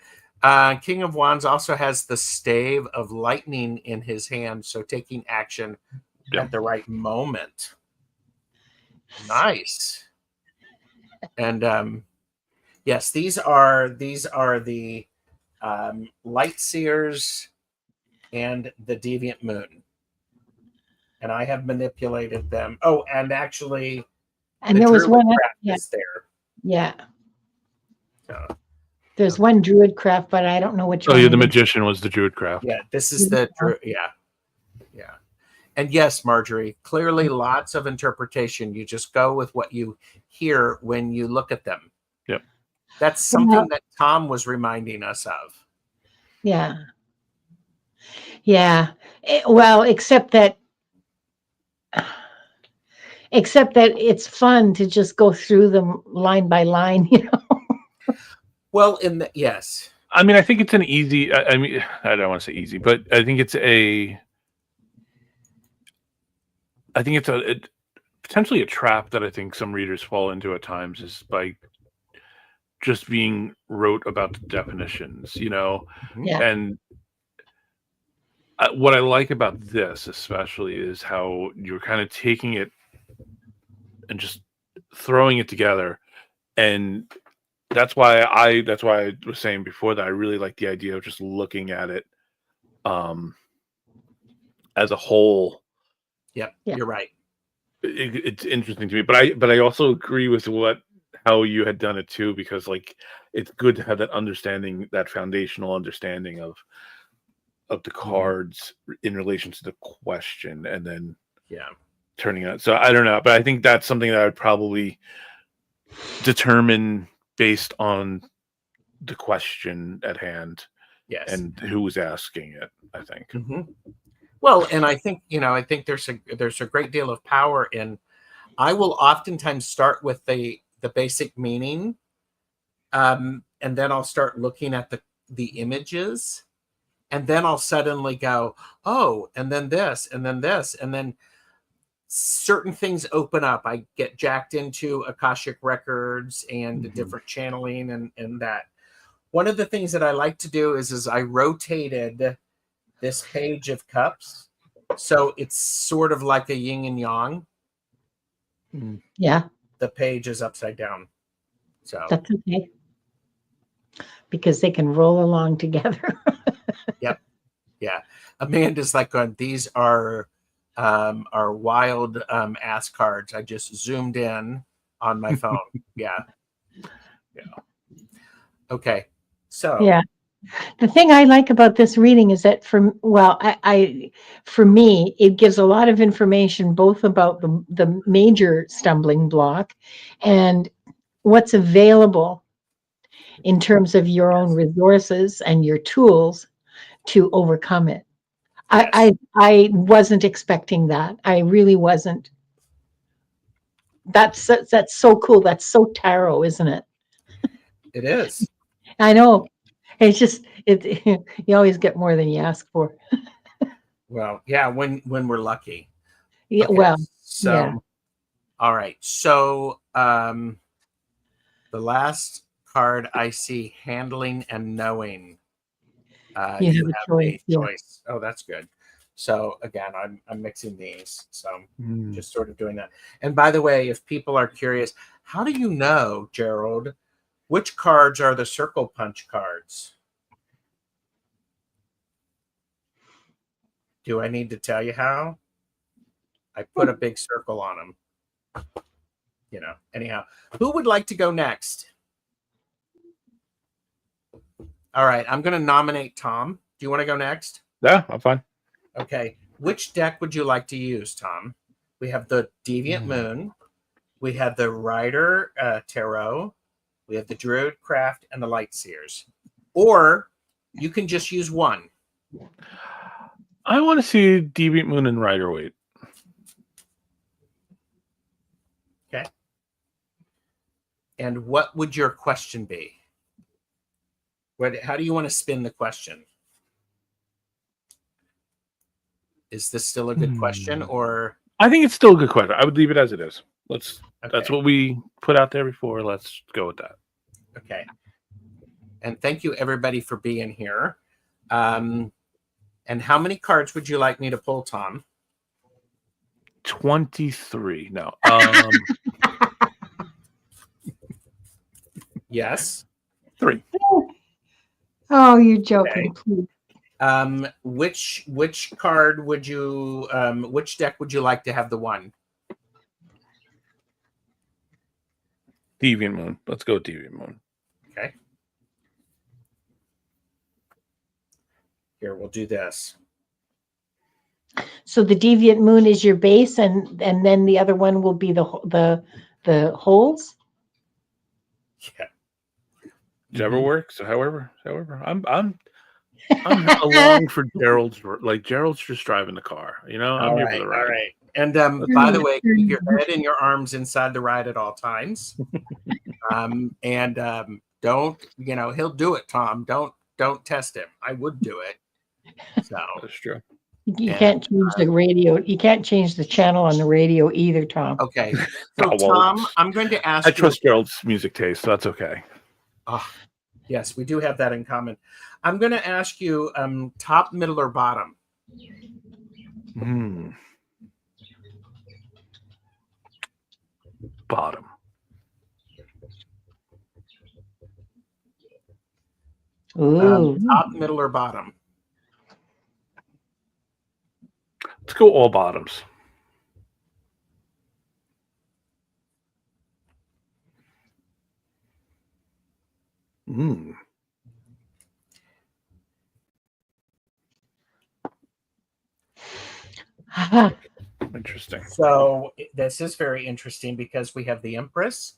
King of Wands also has the stave of lightning in his hand, so taking action at the right moment. Nice. And yes, these are the light seers and the deviant moon, and I have manipulated them. Oh, and actually, and there was one is there. Yeah. So, there's one druid craft, but I don't know which one. Oh, yeah, the magician was the druid craft. Yeah, this is the yeah. And yes, Marjorie, clearly lots of interpretation. You just go with what you hear when you look at them. Yep. That's something that Tom was reminding us of. Yeah. Yeah. Well, except that it's fun to just go through them line by line, Well, yes. I mean, I think it's an easy, I mean, I don't want to say easy, but I think it's potentially a trap that I think some readers fall into at times, is by just being rote about the definitions, you know. Yeah. And what I like about this especially is how you're kind of taking it and just throwing it together. And that's why I was saying before that I really like the idea of just looking at it as a whole. Yep, Yeah. you're right. It's interesting to me, but I also agree with how you had done it too, because like it's good to have that understanding, that foundational understanding of the cards in relation to the question, and then turning it. So I don't know, but I think that's something that I would probably determine based on the question at hand, and who was asking it, I think. Well, and I think there's a great deal of power in. I will oftentimes start with the basic meaning, and then I'll start looking at the images, and then I'll suddenly go, oh, and then this, and then this, and then certain things open up. I get jacked into Akashic records and different channeling and that. One of the things that I like to do is I rotated this page of cups, so it's sort of like a yin and yang. Yeah. The page is upside down. So that's okay. Because they can roll along together. Yep. Yeah. Amanda's like going, these are wild ass cards. I just zoomed in on my phone. Yeah. Okay. So yeah. The thing I like about this reading is that for me, it gives a lot of information both about the major stumbling block and what's available in terms of your own resources and your tools to overcome it. I wasn't expecting that. I really wasn't. That's so cool. That's so tarot, isn't it? It is. I know. It's just you always get more than you ask for. Well, yeah, when we're lucky. Yeah, okay, well, so yeah. All right. So the last card I see, handling and knowing. You have a choice. Oh, that's good. So again, I'm mixing these. So I'm just sort of doing that. And by the way, if people are curious, how do you know, Gerald, which cards are the circle punch cards? Do I need to tell you how? I put a big circle on them. Anyhow, who would like to go next? All right, I'm going to nominate Tom. Do you want to go next? Yeah, I'm fine. Okay. Which deck would you like to use, Tom? We have the Deviant Moon. We have the Rider Tarot. We have the Druid Craft and the Light Seers. Or you can just use one. I want to see Deviant Moon and Rider Waite. Okay. And what would your question be? How do you want to spin the question? Is this still a good question, or? I think it's still a good question. I would leave it as it is. Okay. That's what we put out there before. Let's go with that. Okay. And thank you everybody for being here. And how many cards would you like me to pull, Tom? 23. No. Yes. 3. Oh, you're joking, please. Which card would you which deck would you like to have the one? Deviant Moon. Let's go with Deviant Moon. Okay. Here, we'll do this. So the Deviant Moon is your base, and then the other one will be the holes. Yeah. Whichever works. However, I'm along for Gerald's. Like Gerald's just driving the car. I'm here for the ride. All right. And by the way, keep your head and your arms inside the ride at all times. Don't, he'll do it, Tom. Don't test him. I would do it. So that's true. You can't change the radio. You can't change the channel on the radio either, Tom. Okay. So Tom, I'm going to ask I trust Gerald's music taste, so that's okay. Ah, yes, we do have that in common. I'm going to ask you top, middle, or bottom. Bottom. Ooh. Top, middle, or bottom. Let's go all bottoms. Interesting. So this is very interesting because we have the Empress,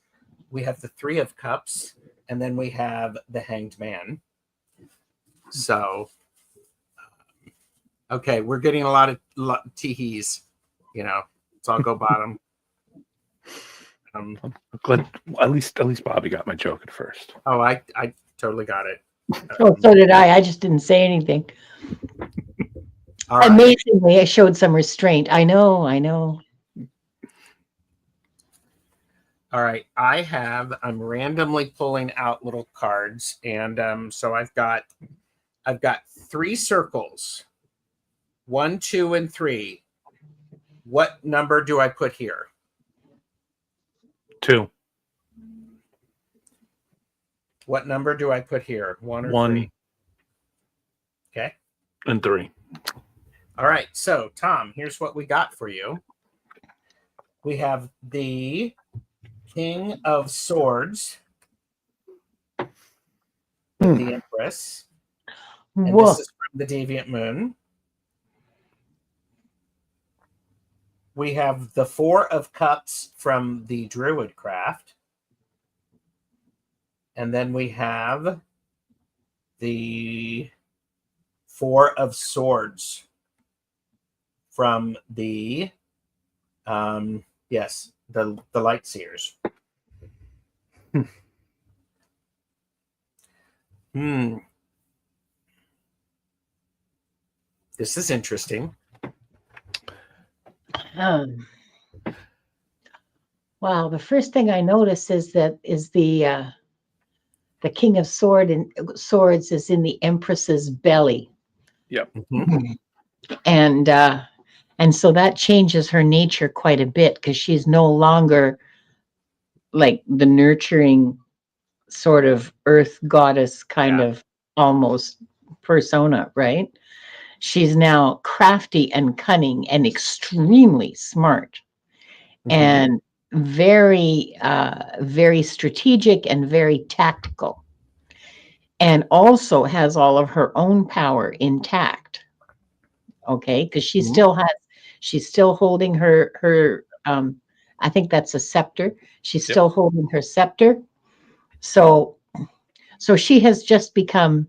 we have the Three of Cups, and then we have the Hanged Man. So, okay, we're getting a lot of teehees. You know, so I'll go bottom. I'm glad at least Bobby got my joke at first. Oh, I totally got it. Oh, so did I. I just didn't say anything. All right. Amazingly, I showed some restraint. I know. All right. I'm randomly pulling out little cards, and so I've got 3 circles. 1, 2, and 3. What number do I put here? 2. What number do I put here? 1 or 1. 3? Okay. And 3. All right. So, Tom, here's what we got for you. We have the King of Swords with the Empress. And Whoa. this is from the Deviant Moon. We have the Four of Cups from the Druid Craft. And then we have the Four of Swords from the the Light Seers. This is interesting. Wow, the first thing I notice is the King of Swords is in the Empress's belly. Yep. Mm-hmm. And so that changes her nature quite a bit because she's no longer like the nurturing sort of earth goddess kind of almost persona, right? She's now crafty and cunning and extremely smart. And very, very strategic and very tactical, and also has all of her own power intact. Okay, because she's still holding her. I think that's a scepter. She's still holding her scepter. So she has just become.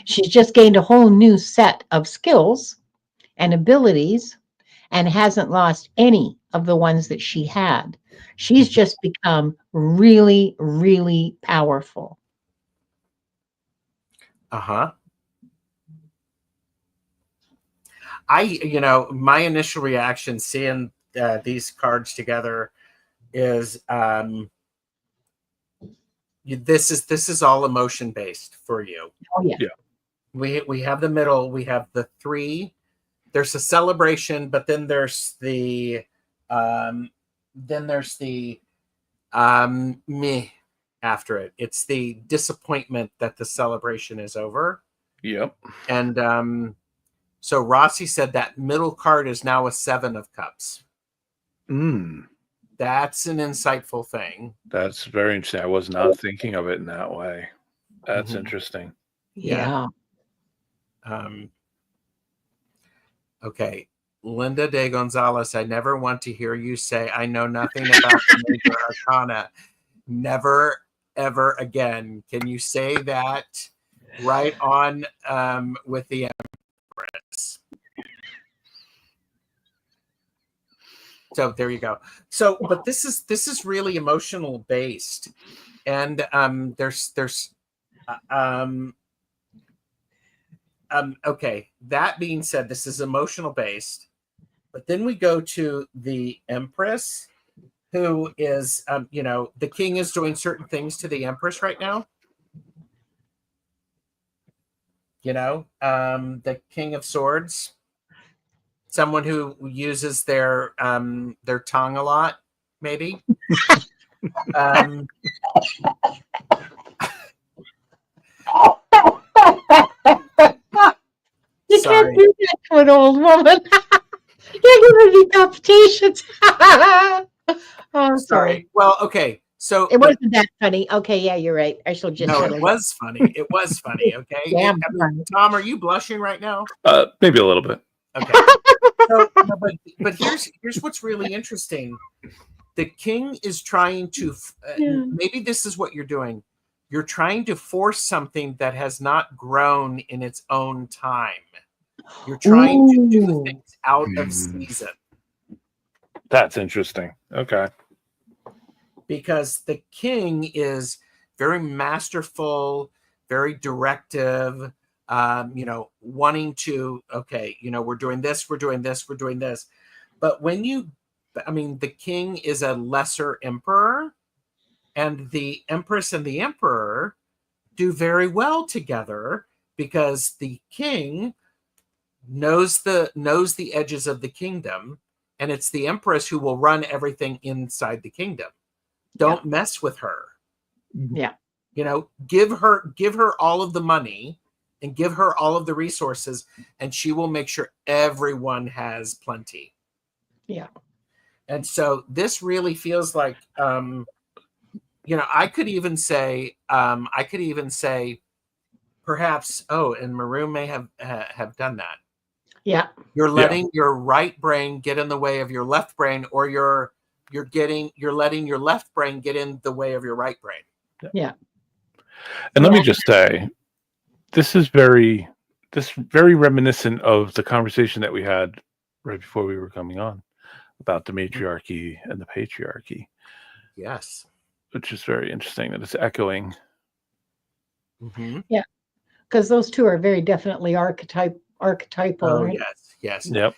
She's just gained a whole new set of skills and abilities, and hasn't lost any of the ones that she had. She's just become really, really powerful. My initial reaction seeing these cards together is this is all emotion based for you. Oh yeah. We have the middle. We have the 3. There's a celebration, but then there's the meh after it. It's the disappointment that the celebration is over. Yep. And so Rossi said that middle card is now a 7 of Cups. That's an insightful thing. That's very interesting. I was not thinking of it in that way. That's interesting. Yeah. Okay. Linda de Gonzalez, I never want to hear you say, I know nothing about the major arcana. Never, ever again. Can you say that right on with the Empress? So there you go. So, but this is really emotional based. And okay, that being said, this is emotional based, but then we go to the Empress, who is, the king is doing certain things to the empress right now. The King of Swords, someone who uses their tongue a lot, maybe. You Sorry. can't do that to an old woman. You're giving me palpitations. Oh, sorry. Well, okay. So It wasn't that funny. Okay, yeah, you're right. I shall just no, shut it her was funny. It was funny. Okay. Damn. Tom, are you blushing right now? Maybe a little bit. Okay. So, no, but here's what's really interesting. The king is trying to maybe this is what you're doing. You're trying to force something that has not grown in its own time. You're trying to do things out of season. That's interesting. Okay. Because the king is very masterful, very directive, wanting to, we're doing this, we're doing this, we're doing this. But the king is a lesser emperor, and the empress and the emperor do very well together because the king knows the edges of the kingdom, and it's the empress who will run everything inside the kingdom. Don't mess with her. Yeah. Give her all of the money and give her all of the resources, and she will make sure everyone has plenty. Yeah. And so this really feels like, I could even say perhaps, and Maru may have done that. Yeah. You're letting your right brain get in the way of your left brain, or you're letting your left brain get in the way of your right brain. Yeah. And let me just say, this is very reminiscent of the conversation that we had right before we were coming on about the matriarchy and the patriarchy. Yes. Which is very interesting that it's echoing. Mm-hmm. Yeah. Because those two are very definitely archetypal. Oh, right? Yes. Yep.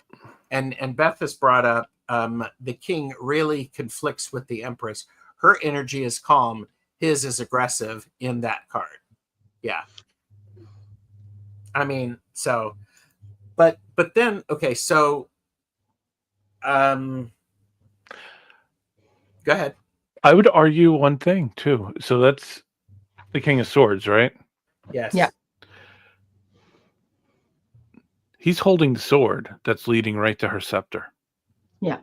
And Beth has brought up the king really conflicts with the empress. Her energy is calm. His is aggressive in that card. Yeah. But then, okay, so go ahead. I would argue one thing too. So that's the King of Swords, right? Yes. Yeah. He's holding the sword that's leading right to her scepter. Yeah.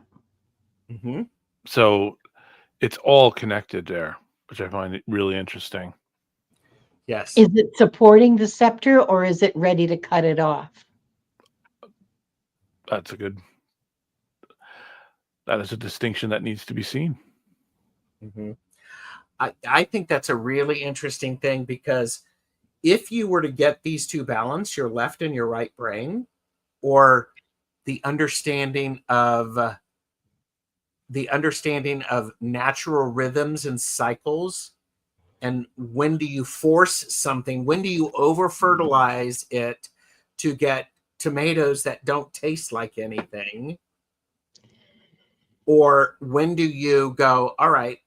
Mm-hmm. So it's all connected there, which I find really interesting. Yes. Is it supporting the scepter, or is it ready to cut it off? That is a distinction that needs to be seen. Mm-hmm. I think that's a really interesting thing, because if you were to get these two balanced, your left and your right brain, or the understanding of natural rhythms and cycles, and when do you force something, when do you over fertilize it to get tomatoes that don't taste like anything, or when do you go, all right,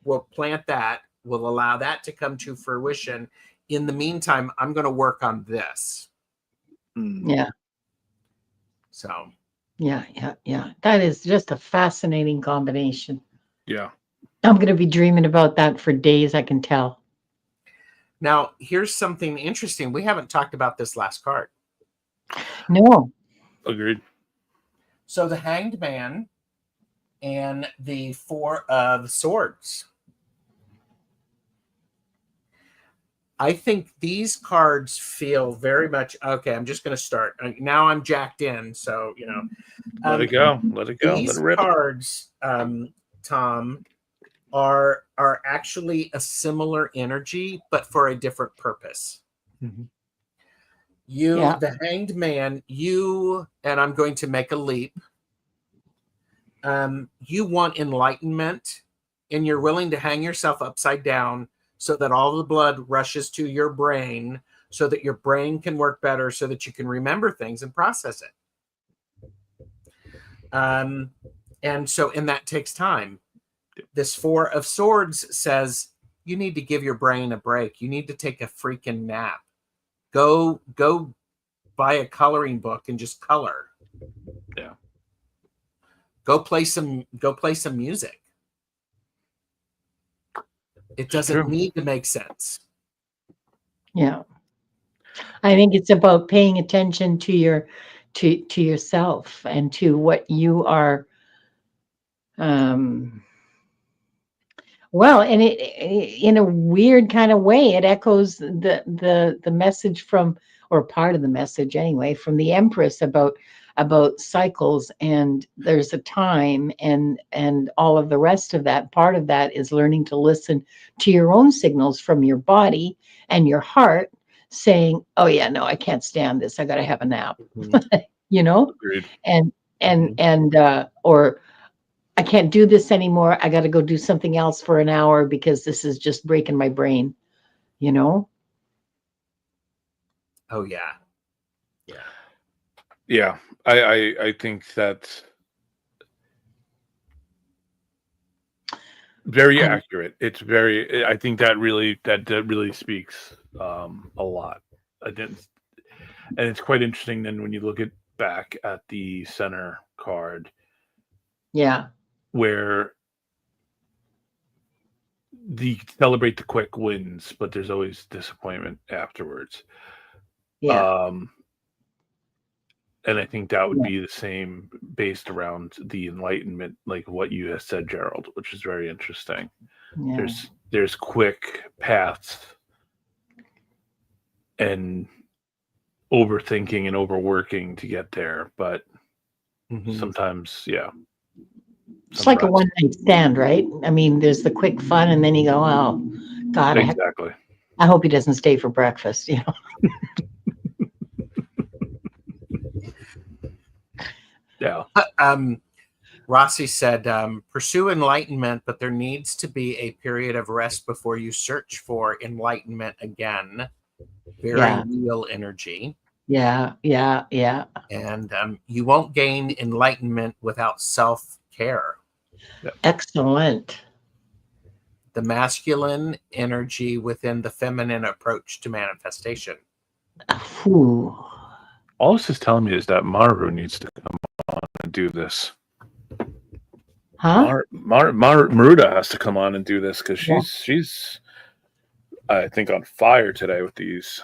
we'll plant that, we'll allow that to come to fruition. In the meantime, I'm going to work on this. Yeah. So. Yeah. That is just a fascinating combination. Yeah. I'm going to be dreaming about that for days, I can tell. Now, here's something interesting. We haven't talked about this last card. No. Agreed. So the Hanged Man and the Four of Swords. I think these cards feel very much okay. I'm just going to start now. I'm jacked in, so let it go. Let it go. These let it rip. cards, Tom, are actually a similar energy, but for a different purpose. Mm-hmm. The Hanged Man, and I'm going to make a leap. You want enlightenment, and you're willing to hang yourself upside down so that all the blood rushes to your brain, so that your brain can work better, so that you can remember things and process it. And that takes time. This Four of Swords says you need to give your brain a break. You need to take a freaking nap. Go buy a coloring book and just color. Yeah. Go play some music. It doesn't need to make sense. Yeah. I think it's about paying attention to yourself and to what you are. Well, and it in a weird kind of way, it echoes the message from, or part of the message anyway, from the Empress about cycles, and there's a time, and all of the rest of that. Part of that is learning to listen to your own signals from your body and your heart saying, oh yeah, no, I can't stand this, I gotta have a nap. You know. Agreed. And or I can't do this anymore, I got to go do something else for an hour because this is just breaking my brain, you know? Oh yeah. Yeah. I think that's very accurate. It's very, I think that really speaks a lot. I didn't, and it's quite interesting then when you look back at the center card. Yeah. Where celebrate the quick wins, but there's always disappointment afterwards. Yeah. And I think that would be the same based around the enlightenment, like what you have said, Gerald, which is very interesting. Yeah. There's quick paths and overthinking and overworking to get there, but sometimes, yeah. It's like a one-night stand, right? I mean, there's the quick fun, and then you go, oh, God, exactly. I hope he doesn't stay for breakfast, you know? Yeah. Rossi said, pursue enlightenment, but there needs to be a period of rest before you search for enlightenment again. Very real energy. Yeah. And you won't gain enlightenment without self-care. Excellent. The masculine energy within the feminine approach to manifestation. Ooh. All this is telling me is that Maru needs to come on and do this. Huh? Maruda has to come on and do this because she's I think on fire today with these.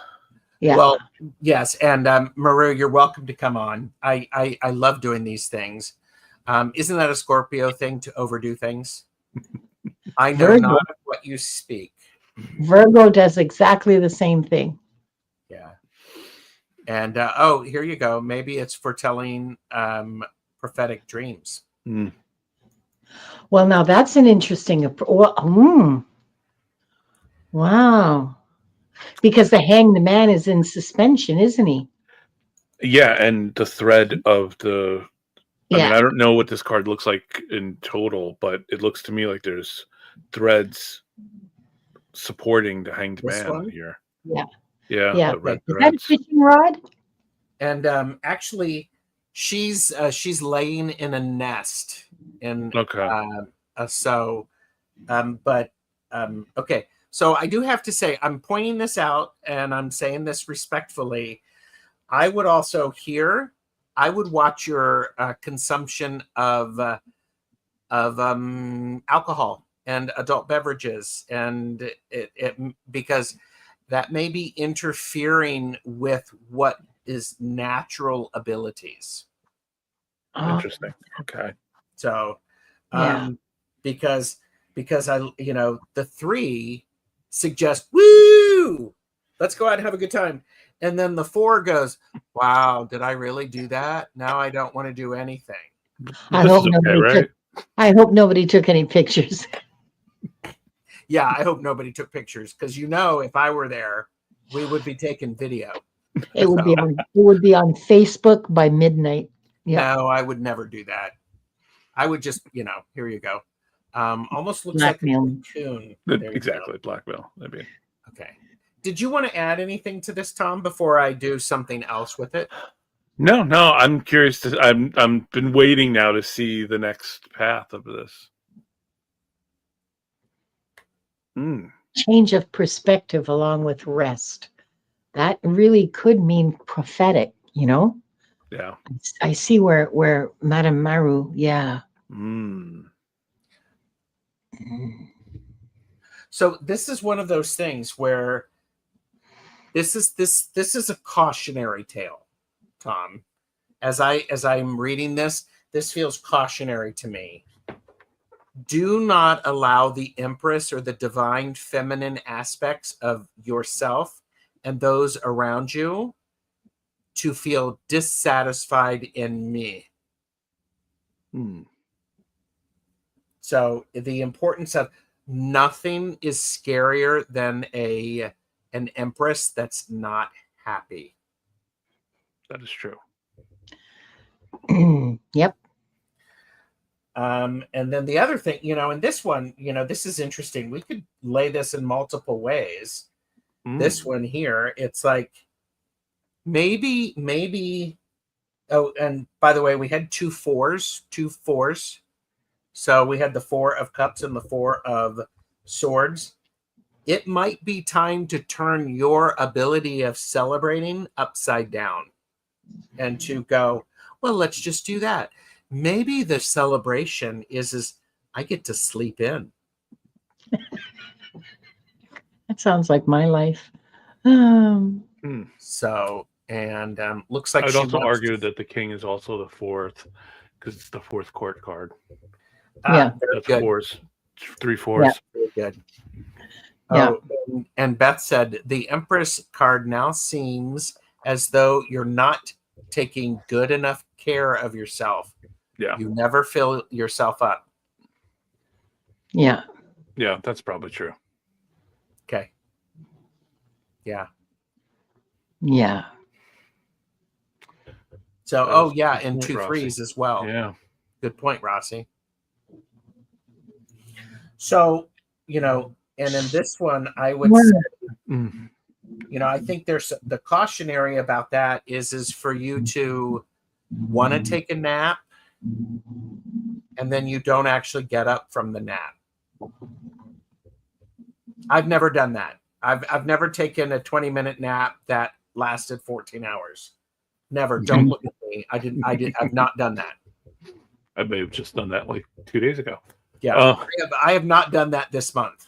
Yeah. Well, yes, and Maru, you're welcome to come on. I love doing these things. Isn't that a Scorpio thing to overdo things? I know Virgo. not of what you speak. Virgo does exactly the same thing. Yeah. And oh, here you go. Maybe it's foretelling prophetic dreams. Mm. Well, now that's an interesting wow. Because the hanged man is in suspension, isn't he? Yeah, and the thread of the I Yeah. mean, I don't know what this card looks like in total, but it looks to me like there's threads supporting the hanged This man one? here. Yeah. Yeah. The red Is that a threads. fishing rod? And actually, she's laying in a nest. And Okay. okay. So I do have to say, I'm pointing this out, and I'm saying this respectfully. I would also I would watch your consumption of alcohol and adult beverages, and it because that may be interfering with what is natural abilities. Interesting. Okay. So, Yeah. because I, the 3 suggests, woo, let's go out and have a good time. And then the 4 goes, wow, did I really do that? Now I don't want to do anything. I hope nobody took any pictures. Yeah, I hope nobody took pictures, because if I were there, we would be taking video. It would be on Facebook by midnight. Yeah. No, I would never do that. I would just, here you go. Almost looks Blackmail. like a cocoon. Exactly, blackmail. Maybe. Okay. Did you want to add anything to this, Tom, before I do something else with it? No. I'm curious I'm been waiting now to see the next path of this. Mm. Change of perspective along with rest. That really could mean prophetic, you know? Yeah. I see where Madame Maru, yeah. Mm. So this is one of those things where this is a cautionary tale, Tom. As I'm reading this, this feels cautionary to me. Do not allow the Empress or the divine feminine aspects of yourself and those around you to feel dissatisfied in me. Mm. So the importance of nothing is scarier than an Empress that's not happy. That is true. Yep. And then the other thing, and this one, this is interesting. We could lay this in multiple ways. Mm. This one here, it's like maybe. Oh, and by the way, we had two fours. So we had the 4 of cups and the 4 of swords. It might be time to turn your ability of celebrating upside down and to go, well, let's just do that. Maybe the celebration is I get to sleep in. That sounds like my life. So, and looks like I'd she also wants argue that the king is also the 4th because it's the 4th court card. Yeah. Very That's good. 4s, 3 4s. Very good. Yeah. Oh, and Beth said the Empress card now seems as though you're not taking good enough care of yourself. Yeah. You never fill yourself up. Yeah. Yeah, that's probably true. Okay. Yeah. Yeah. So, That is a yeah, good and point, 2 Rossi. 3s as well. Yeah. Good point, Rossi. So, and in this one, I would say, Mm. I think there's the cautionary about that is for you to want to take a nap and then you don't actually get up from the nap. I've never done that. I've never taken a 20-minute nap that lasted 14 hours. Never. Don't look at me. I've not done that. I may have just done that like 2 days ago. Yeah. I have not done that this month.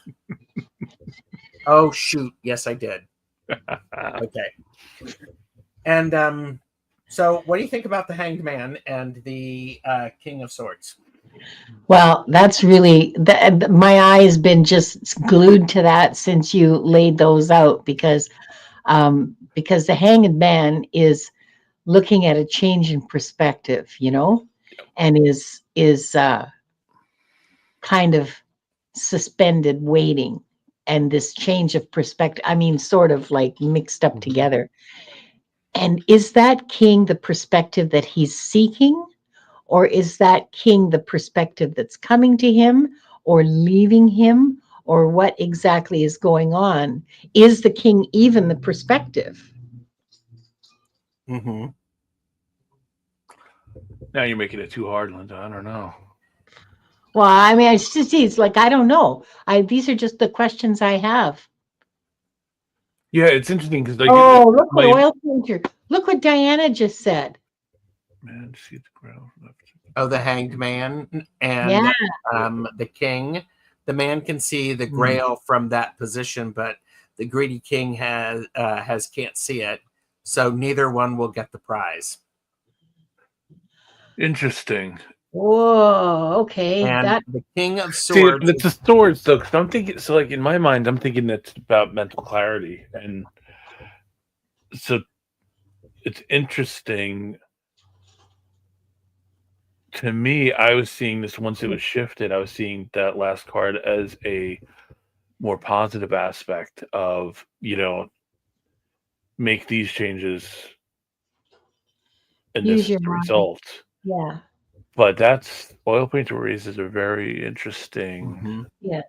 Oh shoot. Yes, I did. Okay. And so what do you think about the Hanged Man and the King of Swords? Well, that's really my eye's been just glued to that since you laid those out because the Hanged Man is looking at a change in perspective, and is kind of suspended waiting, and this change of perspective, I mean, sort of like mixed up together. And is that king the perspective that he's seeking? Or is that king the perspective that's coming to him or leaving him? Or what exactly is going on? Is the king even the perspective? Mm-hmm. Now you're making it too hard, Linda. I don't know. Well, I mean, it's like, I don't know. These are just the questions I have. Yeah, it's interesting because like Look what oil painter. Look what Diana just said. Man, see the ground. Oh, the Hanged Man and Yeah. the King. The man can see the Grail from that position, but the greedy king has can't see it, so neither one will get the prize. Interesting. Whoa. Okay. And the King of See, Swords. it's the swords though, because I'm thinking. So, like in my mind, I'm thinking that's about mental clarity, and so it's interesting. To me, I was seeing this once it was shifted. I was seeing that last card as a more positive aspect of, make these changes and Use this is your the mind. result. Yeah. But that's oil painter raises a very interesting. Mm-hmm. Yeah.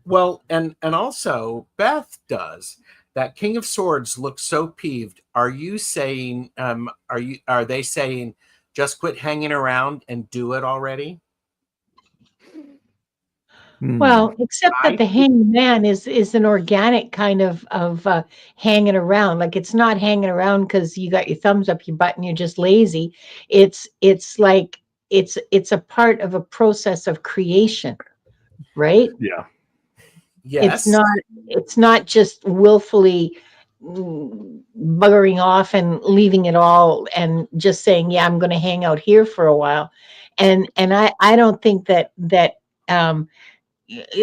Well, and also Beth does that. King of Swords looks so peeved. Are you saying? Are they saying just quit hanging around and do it already? Well, except that I the hanged man is an organic kind of hanging around. Like it's not hanging around because you got your thumbs up your butt and you're just lazy. It's like it's a part of a process of creation, right? Yeah. It's yes, not it's not just willfully buggering off and leaving it all and just saying, yeah, I'm going to hang out here for a while. And I don't think that um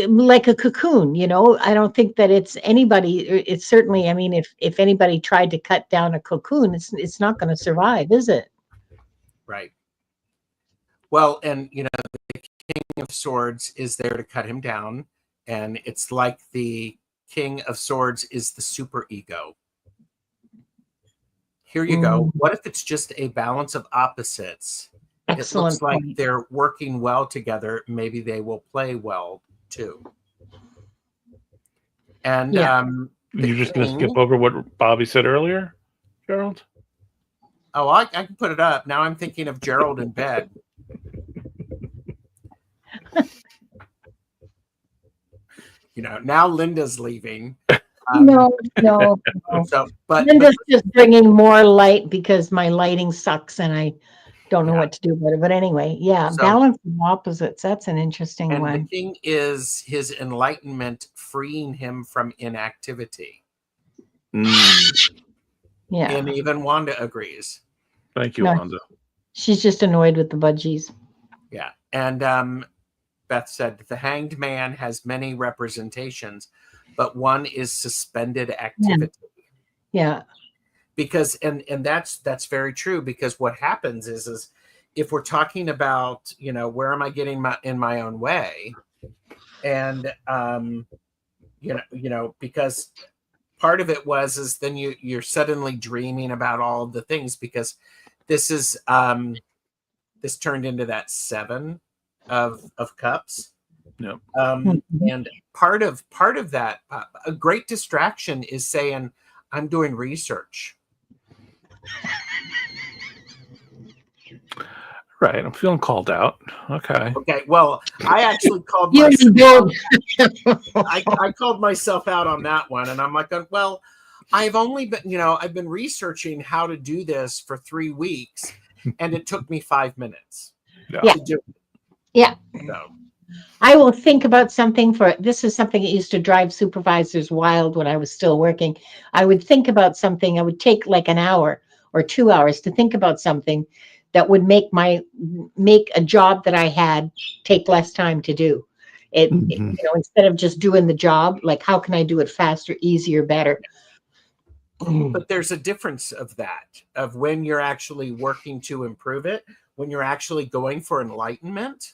like a cocoon, I don't think that it's anybody. It's certainly, I mean, if anybody tried to cut down a cocoon, it's not going to survive, is it? right. Well, and the King of Swords is there to cut him down, and it's like the King of Swords is the super ego. Here you go. What if it's just a balance of opposites? It looks Excellent like point. they're working well together. Maybe they will play well too. And Yeah. You're just going to king, skip over what Bobby said earlier, Gerald? oh, I can put it up. Now I'm thinking of Gerald in bed. Now Linda's leaving. No. So, but Linda's just bringing more light because my lighting sucks and I don't know Yeah. what to do about it. But anyway, yeah, So- balancing opposites. That's an interesting and the one. king is his enlightenment freeing him from inactivity. Yeah. And even Wanda agrees. Thank you, No. Wanda. She's just annoyed with the budgies. Yeah. And Beth said the hanged man has many representations, but one is suspended activity. Yeah. Because and that's very true, because what happens is if we're talking about, where am I getting in my own way? And because part of it is then you're suddenly dreaming about all of the things, because this is this turned into that 7 of cups. Yep. And part of that, a great distraction is saying, I'm doing research. Right. I'm feeling called out. Okay. Okay. Well, I actually called You myself did. I called myself out on that one, and I'm like, well, I've only been, I've been researching how to do this for 3 weeks, and it took me 5 minutes Yeah. to do it. Yeah. So, I will think about something this is something that used to drive supervisors wild when I was still working. I would think about something. I would take like an hour or 2 hours to think about something that would make a job that I had take less time to do. Instead of just doing the job, like how can I do it faster, easier, better? but there's a difference of when you're actually working to improve it, when you're actually going for enlightenment,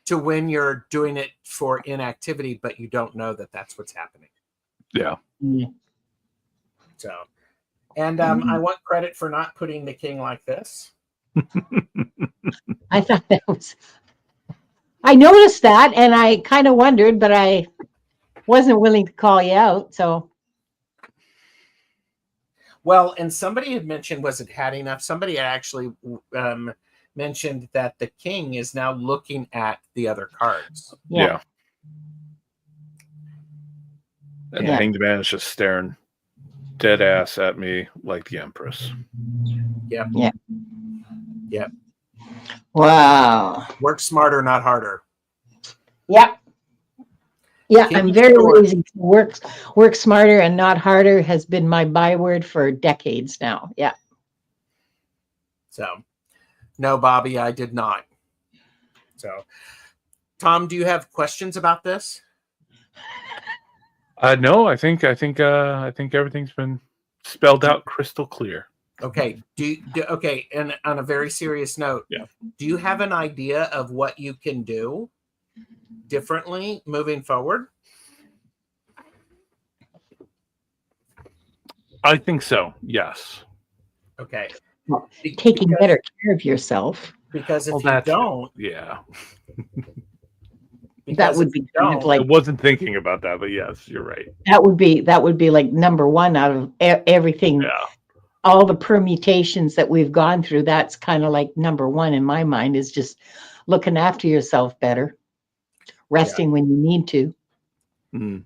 to when you're doing it for inactivity, but you don't know that that's what's happening. Yeah. So, and I want credit for not putting the king like this. I thought I noticed that and I kind of wondered, but I wasn't willing to call you out. So, well, and somebody had mentioned, was it had enough? Somebody had actually mentioned that the king is now looking at the other cards. yeah. And the hanged man is just staring dead ass at me like the Empress. Yep. Yeah. Yep. Wow. Work smarter, not harder. Yep. Yeah, King I'm of very Swords. lazy. Work smarter and not harder has been my byword for decades now. Yeah. So, no, Bobby, I did not. So, Tom, do you have questions about this? No, I think everything's been spelled out crystal clear. Okay. Okay. And on a very serious note, Yeah. Do you have an idea of what you can do differently moving forward? I think so. Yes. Okay. Taking better care of yourself. Because if Well, you that's it. don't, Yeah. That would be kind of like I wasn't thinking about that, but yes, you're right. that would be like number one out of everything. Yeah. All the permutations that we've gone through, that's kind of like number one in my mind, is just looking after yourself better. resting when you need to. Mm.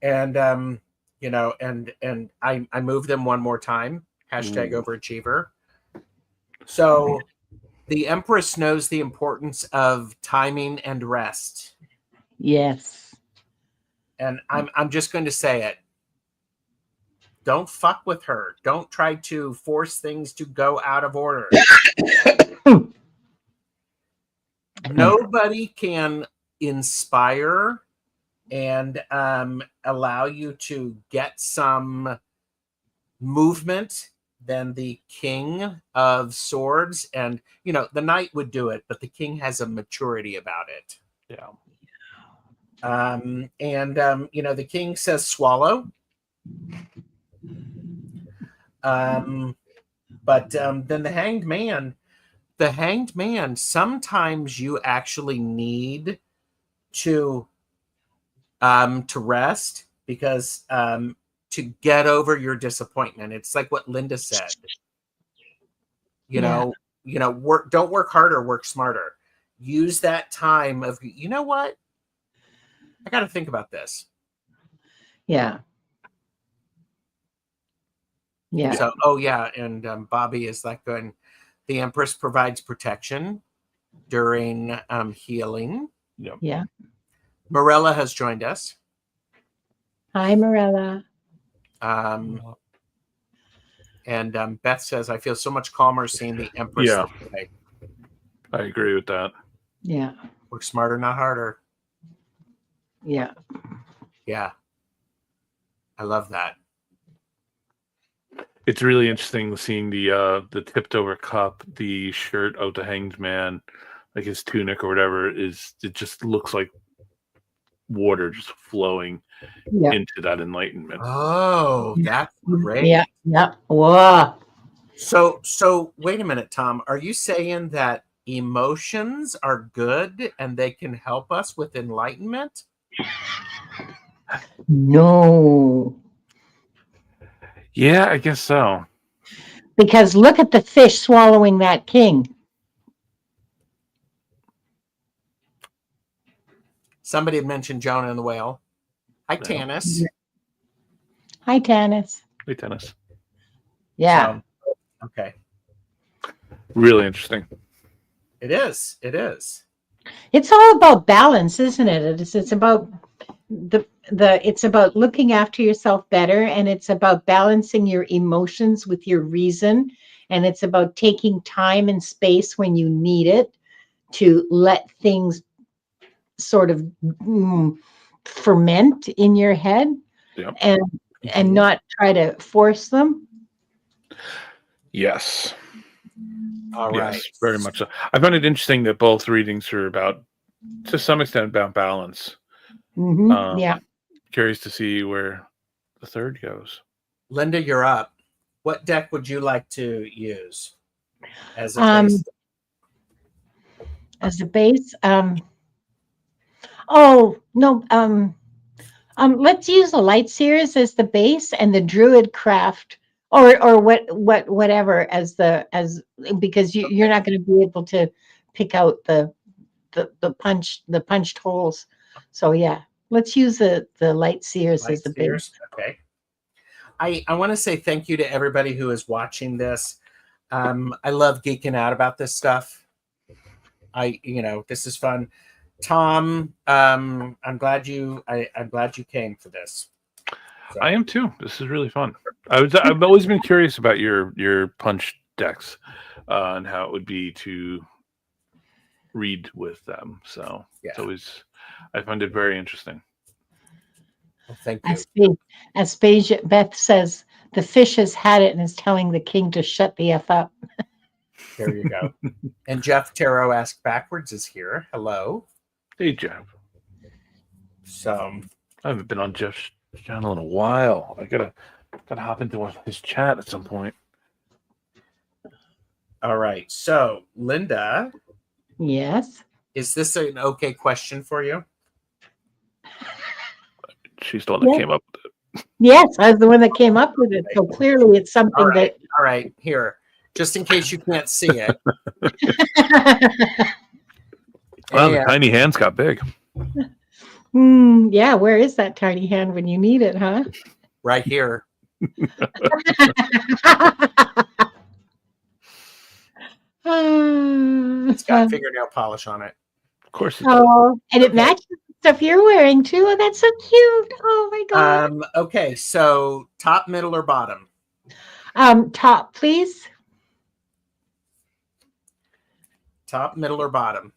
And you know, and I moved them one more time. Hashtag Ooh. overachiever. So the Empress knows the importance of timing and rest. Yes. And I'm just going to say it. Don't fuck with her. Don't try to force things to go out of order. Nobody can inspire and allow you to get some movement than the King of Swords. And, you know, the Knight would do it, but the King has a maturity about it. Yeah. You know, the King says swallow. But then the Hanged Man, sometimes you actually need to rest because to get over your disappointment. It's like what Linda said. You know, don't work harder, work smarter. Use that time of, you know what? I got to think about this. Yeah. Yeah. So, and Bobby is like going, the Empress provides protection during healing. Yep. Yeah. Morella has joined us. Hi, Morella. And Beth says, I feel so much calmer seeing the Empress Yeah. this way. I agree with that. Yeah. Work smarter, not harder. Yeah. Yeah. I love that. It's really interesting seeing the tipped over cup, the shirt of the Hanged Man, like his tunic or whatever, it just looks like water just flowing into that enlightenment. Oh, that's great. Yeah. Yeah. Whoa. So wait a minute, Tom. Are you saying that emotions are good and they can help us with enlightenment? No. Yeah, I guess so. Because look at the fish swallowing that king. Somebody had mentioned Jonah and the whale. Hi, Tanis. Hi, Tanis. Hey, Dennis. Yeah. So, okay. Really interesting. It is. It is. It's all about balance, isn't it? It's about it's about looking after yourself better, and it's about balancing your emotions with your reason, and it's about taking time and space when you need it to let things sort of ferment in your head. Yep. and not try to force them. Yes. All right. Yes, very much so. I found it interesting that both readings are about, to some extent, about balance. Mm-hmm. Yeah. Curious to see where the third goes. Linda, you're up. What deck would you like to use as a base? As a base? Oh no. Let's use the Light Seers as the base and the Druid Craft, or whatever because you're not going to be able to pick out the punched holes. So yeah, let's use the Light Seers as the base. Okay. I want to say thank you to everybody who is watching this. I love geeking out about this stuff. This is fun. Tom, I'm glad you came for this. So. I am too. This is really fun. I've always been curious about your punch decks and how it would be to read with them. So it's always, I find it very interesting. Well, thank you. Aspasia Beth says the fish has had it and is telling the king to shut the F up. There you go. And Jeff Tarot Ask Backwards is here. Hello. Hey, Jeff. So I haven't been on Jeff's channel in a while. I gotta hop into his chat at some point. All right. So Linda. Yes. Is this an okay question for you? She's the one that came up with it. Yes, I was the one that came up with it. So clearly it's something that... All right, here. Just in case you can't see it. Wow, the tiny hands got big. Yeah, where is that tiny hand when you need it, huh? Right here. It's got fingernail polish on it. Of course it does. Oh, and it Okay. matches the stuff you're wearing too. Oh, that's so cute. Oh my God. Okay, so top, middle, or bottom? Top, please. Top, middle, or bottom?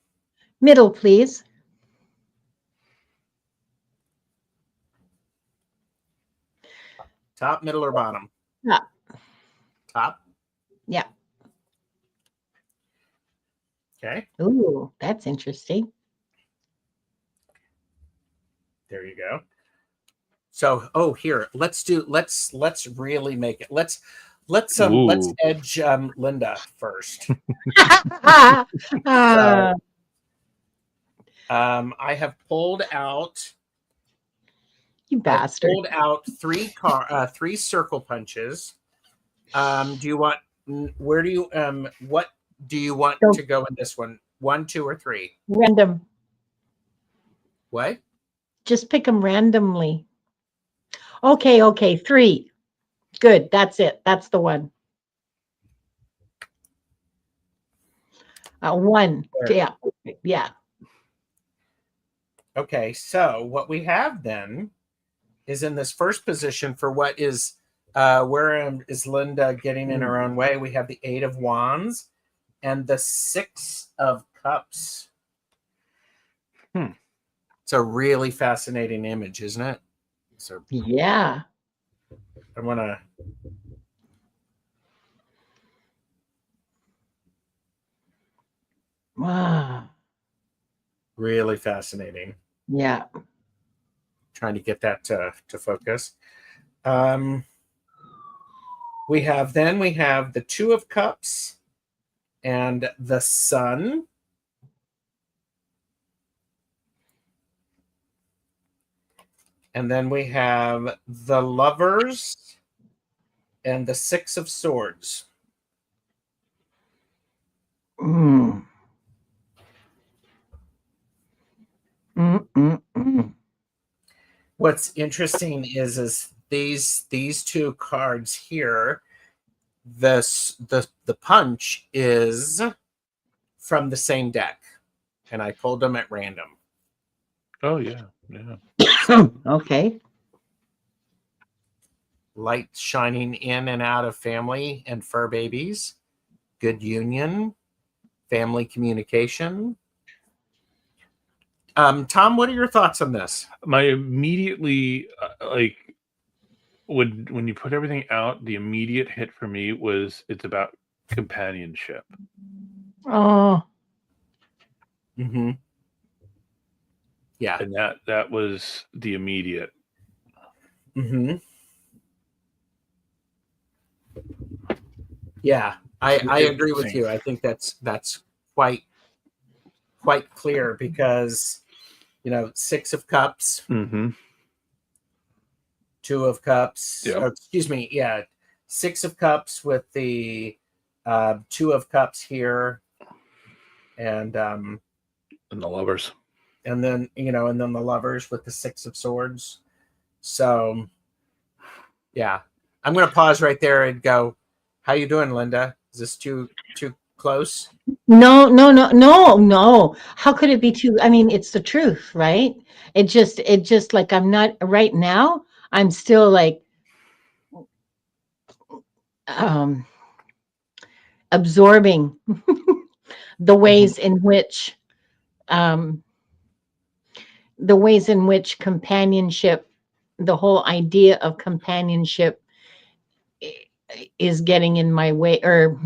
Middle, please. Top, middle, or bottom? Top. Top. Yeah. Okay, Ooh, that's interesting. there you go. So, here, let's really make it. Let's Ooh. edge Linda first. Uh, I have pulled out. you I've bastard. pulled out three circle punches. Do you want? Where do you? What do you want Go to go in this one? 1, 2, or 3? random. What? Just pick them randomly. Okay, 3. Good. That's it. That's the one. 1. There. Yeah. Okay, so what we have then is in this first position for what is where is Linda getting in her own way? We have the 8 of Wands and the 6 of Cups. It's a really fascinating image, isn't it? So Yeah. I want to. Wow. Really fascinating. Yeah. Trying to get that to focus. We have the 2 of Cups and the Sun. And then we have the Lovers and the 6 of Swords. Mm. What's interesting is these 2 cards here. The punch is from the same deck, and I pulled them at random. Oh yeah. Okay. Light shining in and out of family and fur babies, good union, family communication. Tom, what are your thoughts on this? My immediately when you put everything out, the immediate hit for me was it's about companionship. Oh. Mm-hmm. Yeah. And that was the immediate. Mm-hmm. Yeah, I agree with you. I think that's quite clear because 6 of Cups, 2 of Cups. Yep. Excuse me, yeah, 6 of Cups with the 2 of Cups here, and the Lovers, and then and then the Lovers with the 6 of Swords. So, yeah, I'm going to pause right there and go. How you doing, Linda? Is this too close? No. How could it be too? I mean, it's the truth, right? It just like I'm not right now. I'm still like absorbing the ways in which companionship, the whole idea of companionship is getting in my way, or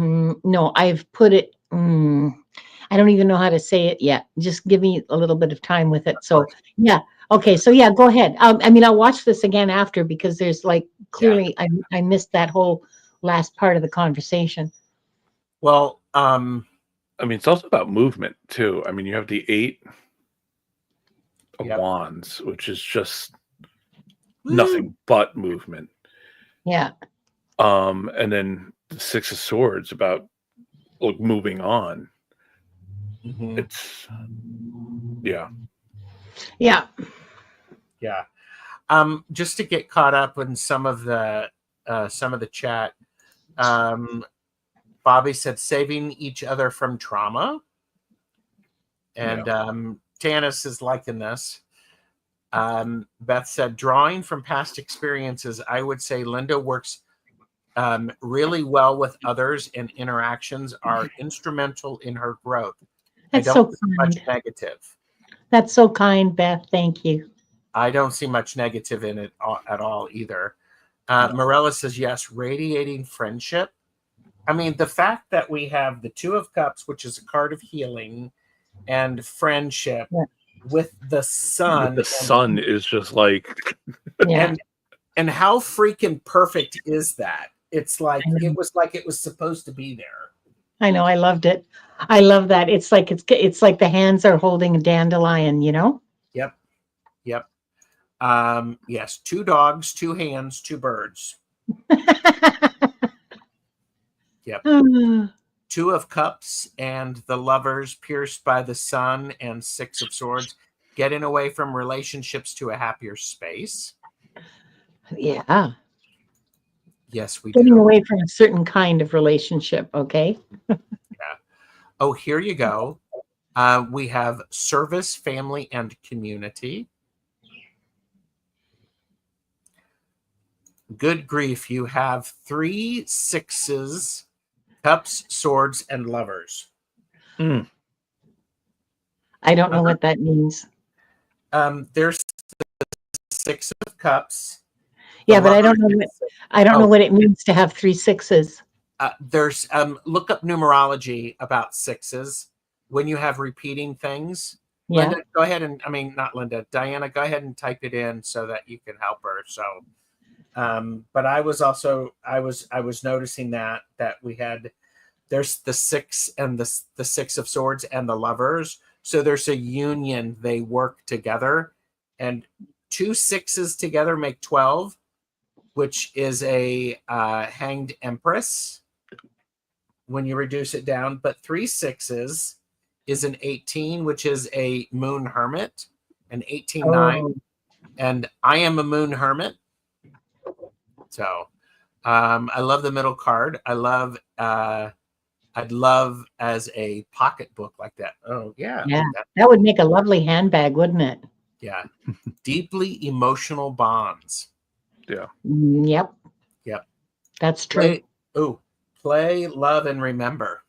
no, I've put it, I don't even know how to say it yet. Just give me a little bit of time with it. So yeah. Okay. So yeah, go ahead. I mean, I'll watch this again after because there's like clearly I missed that whole last part of the conversation. Well, I mean, it's also about movement too. I mean, you have the 8 of Wands, which is just nothing but movement. Yeah. And then the 6 of Swords about moving on. Mm-hmm. It's yeah. Yeah. Just to get caught up in some of the chat. Bobby said saving each other from trauma. And Tanis is liking this. Beth said, drawing from past experiences, I would say Linda works really well with others, and interactions are instrumental in her growth. That's I don't so see much kind. negative. That's so kind, Beth. Thank you. I don't see much negative in it at all either. Morella says, yes, radiating friendship. I mean, the fact that we have the Two of Cups, which is a card of healing, and friendship with the sun. The sun is just like, and how freaking perfect is that? It's like it was supposed to be there. I know. I loved it. I love that. It's like the hands are holding a dandelion. You know. Yep. Yes, 2 dogs, 2 hands, 2 birds. Yep. 2 of Cups and the Lovers, pierced by the sun, and 6 of Swords, getting away from relationships to a happier space. Yeah. Yes, we Getting do. away from a certain kind of relationship. Okay. Yeah. Oh, here you go. We have service, family, and community. Good grief, you have 3 6s, Cups, Swords, and Lovers. I don't know what that means. There's the 6 of Cups. Yeah, but I don't know. I don't know what it means to have 3 6s. There's look up numerology about 6s when you have repeating things. Yeah. Linda, go ahead and not Linda, Diana, go ahead and type it in so that you can help her. So, but I was noticing that we had there's the 6 and the 6 of Swords and the Lovers. So there's a union. They work together, and 2 6s together make 12, which is a hanged empress when you reduce it down. But 3 6s is an 18, which is a moon hermit, an 18-9. And I am a moon hermit. So I love the middle card. I'd love as a pocketbook like that. Oh, yeah. Yeah. That would make a lovely handbag, wouldn't it? Yeah. Deeply emotional bonds. Yeah. Yep. That's true. Play, love, and remember.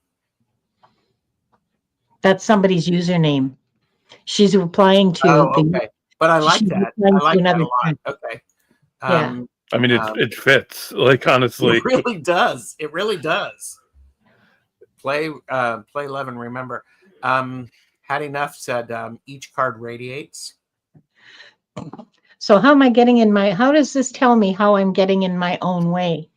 That's somebody's username. She's replying to okay. But I like that. I like that a lot. Okay. Yeah. I mean, it fits. Like, honestly, it really does. It really does. Play, love, and remember. Had enough said each card radiates. So how does this tell me how I'm getting in my own way?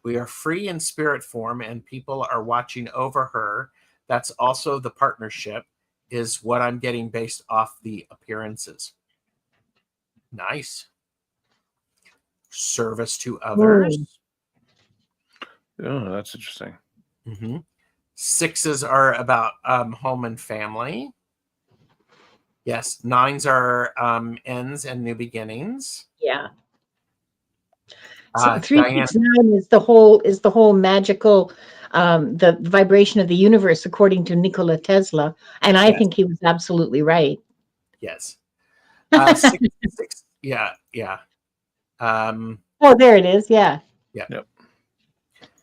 We are free in spirit form, and people are watching over her. That's also the partnership, is what I'm getting based off the appearances. Nice. Service to others. Oh, that's interesting. 6s are about home and family. Yes, 9s are ends and new beginnings. Yeah. So 369 is the whole magical, the vibration of the universe, according to Nikola Tesla, and I think he was absolutely right. Yes. 6, yeah. Oh, there it is. Yeah. Yep.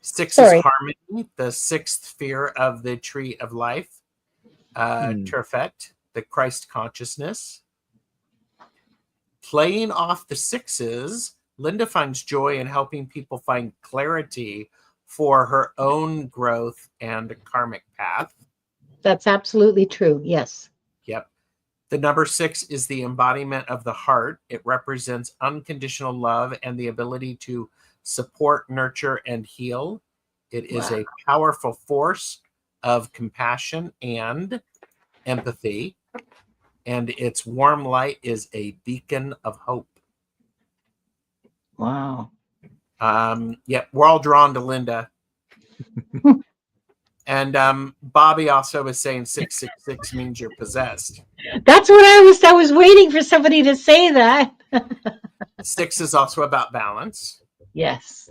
6 is harmony, the 6th sphere of the tree of life. Perfect, the Christ consciousness. Playing off the 6s, Linda finds joy in helping people find clarity for her own growth and karmic path. That's absolutely true. Yes. Yep. The number 6 is the embodiment of the heart. It represents unconditional love and the ability to support, nurture, and heal. It is a powerful force of compassion and empathy, and its warm light is a beacon of hope. Wow. Yep, we're all drawn to Linda. And Bobby also was saying 666 means you're possessed. That's what I was waiting for somebody to say that. 6 is also about balance. Yes.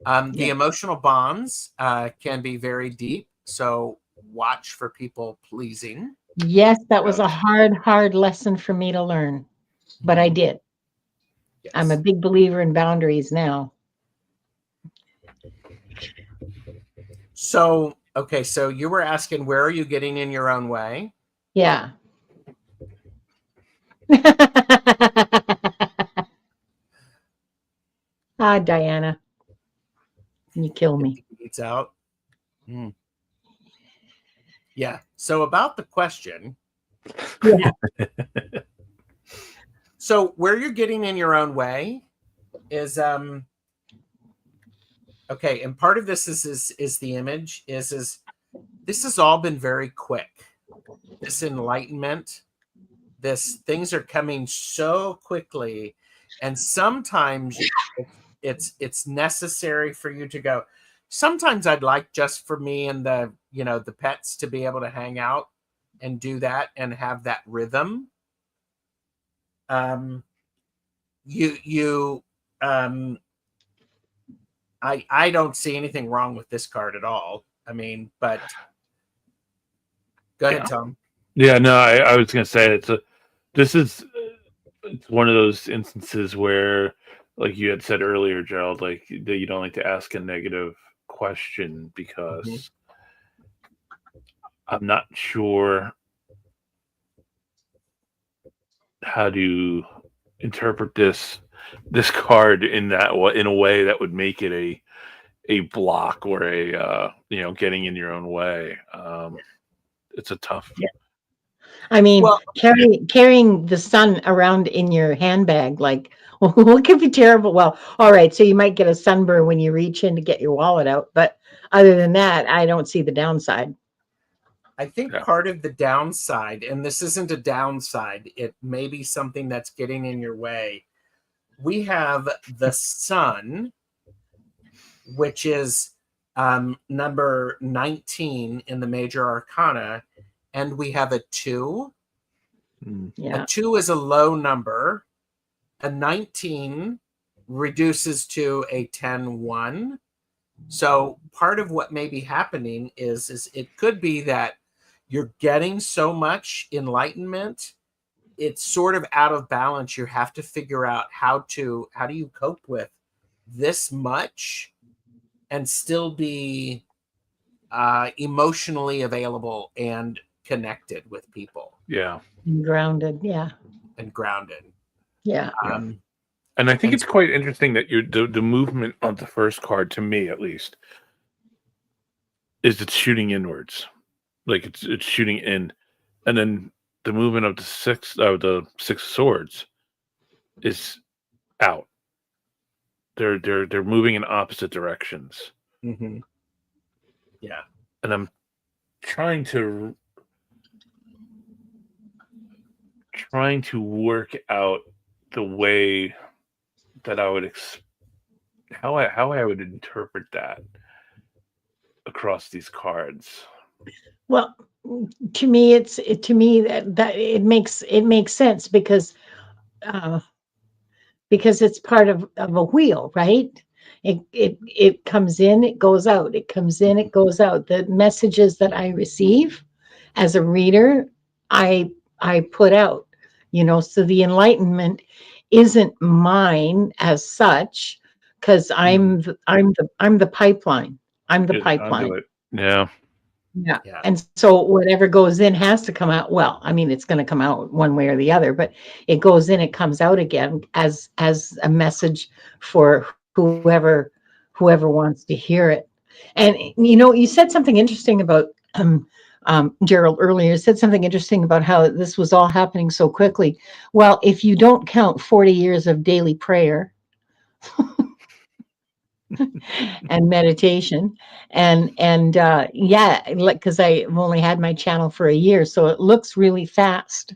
The Yeah. emotional bonds can be very deep, so watch for people pleasing. Yes, that was a Yes. hard lesson for me to learn, but I did. I'm a Yes. big believer in boundaries now. So, okay, so you were asking, where are you getting in your own way? Yeah. Ah, Diana, you kill Get me. the weeds out. Mm. Yeah. So about the question, Yeah. so where you're getting in your own way is okay, and part of this is the image is this has all been very quick. This enlightenment, this things are coming so quickly, and sometimes it's necessary for you to go. Sometimes I'd like just for me and the pets to be able to hang out and do that and have that rhythm. Um, you I don't see anything wrong with this card at all. I mean, but go ahead, Yeah. Tom. Yeah, no, I was gonna say it's one of those instances where, like you had said earlier, Gerald, like that you don't like to ask a negative question Mhm. because I'm not sure how to interpret this card in a way that would make it a block or a getting in your own way. It's a tough. Yeah. I mean, Well, carrying the sun around in your handbag, like, what could be terrible? Well, all right, so you might get a sunburn when you reach in to get your wallet out, but other than that, I don't see the downside. I think Yeah. part of the downside, and this isn't a downside, it may be something that's getting in your way. We have the sun, which is number 19 in the major arcana, and we have a 2. Mm. A Yeah. 2 is a low number. A 19 reduces to a 10-1. So part of what may be happening is it could be that you're getting so much enlightenment, it's sort of out of balance. You have to figure out how do you cope with this much and still be emotionally available and connected with people Yeah. And grounded. Yeah. and grounded. Yeah. Yeah. Um, And I think and it's quite interesting that the movement of the first card, to me at least, is it's shooting inwards, like it's shooting in, and then the movement of the six of swords is out. They're moving in opposite directions, mhm. Yeah. and I'm trying to work out the way that I would how I would interpret that across these cards. Well, to me, to me that it makes sense uh, because it's part of a wheel, right? It comes in, it goes out. It comes in, it goes out. The messages that I receive as a reader, I I put out, so the enlightenment isn't mine as such, because Mhm. I'm the pipeline. I'm the You're the pipeline. conduit. Yeah. Yeah. Yeah. And so whatever goes in has to come out. Well, I mean, it's going to come out one way or the other, but it goes in, it comes out again as a message for whoever wants to hear it. And you said something interesting about Gerald earlier. You said something interesting about how this was all happening so quickly. Well, if you don't count 40 years of daily prayer and meditation, and yeah, like, because I've only had my channel for a year, so it looks really fast,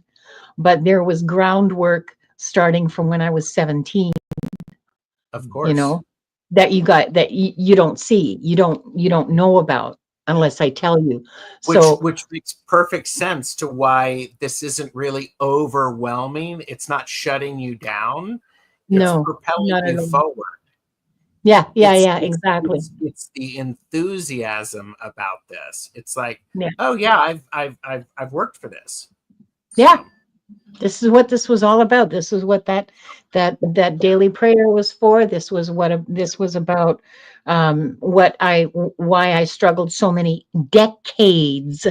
but there was groundwork starting from when I was 17, Of you course. know that you don't see, you don't know about. unless I tell you. Which So makes perfect sense to why this isn't really overwhelming. It's not shutting you down. It's no, propelling not at you all. forward. Yeah, exactly. It's the enthusiasm about this. It's like, Yeah. oh yeah, I've worked for this. Yeah. So, This is what this was all about. This is what that daily prayer was for. This was this was about. Why I struggled so many decades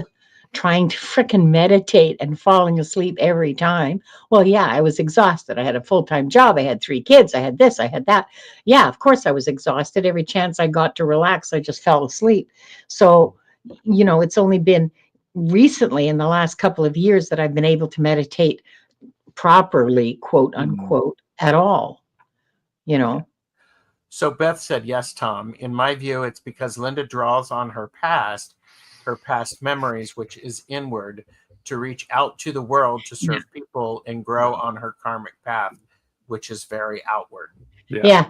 trying to frickin' meditate and falling asleep every time. Well, yeah, I was exhausted. I had a full-time job. I had 3 kids. I had this. I had that. Yeah, of course I was exhausted. Every chance I got to relax, I just fell asleep. So, it's only been recently in the last couple of years that I've been able to meditate properly, quote unquote, at all, So Beth said, yes, Tom. In my view, it's because Linda draws on her past memories, which is inward, to reach out to the world to serve people and grow on her karmic path, which is very outward. Yeah.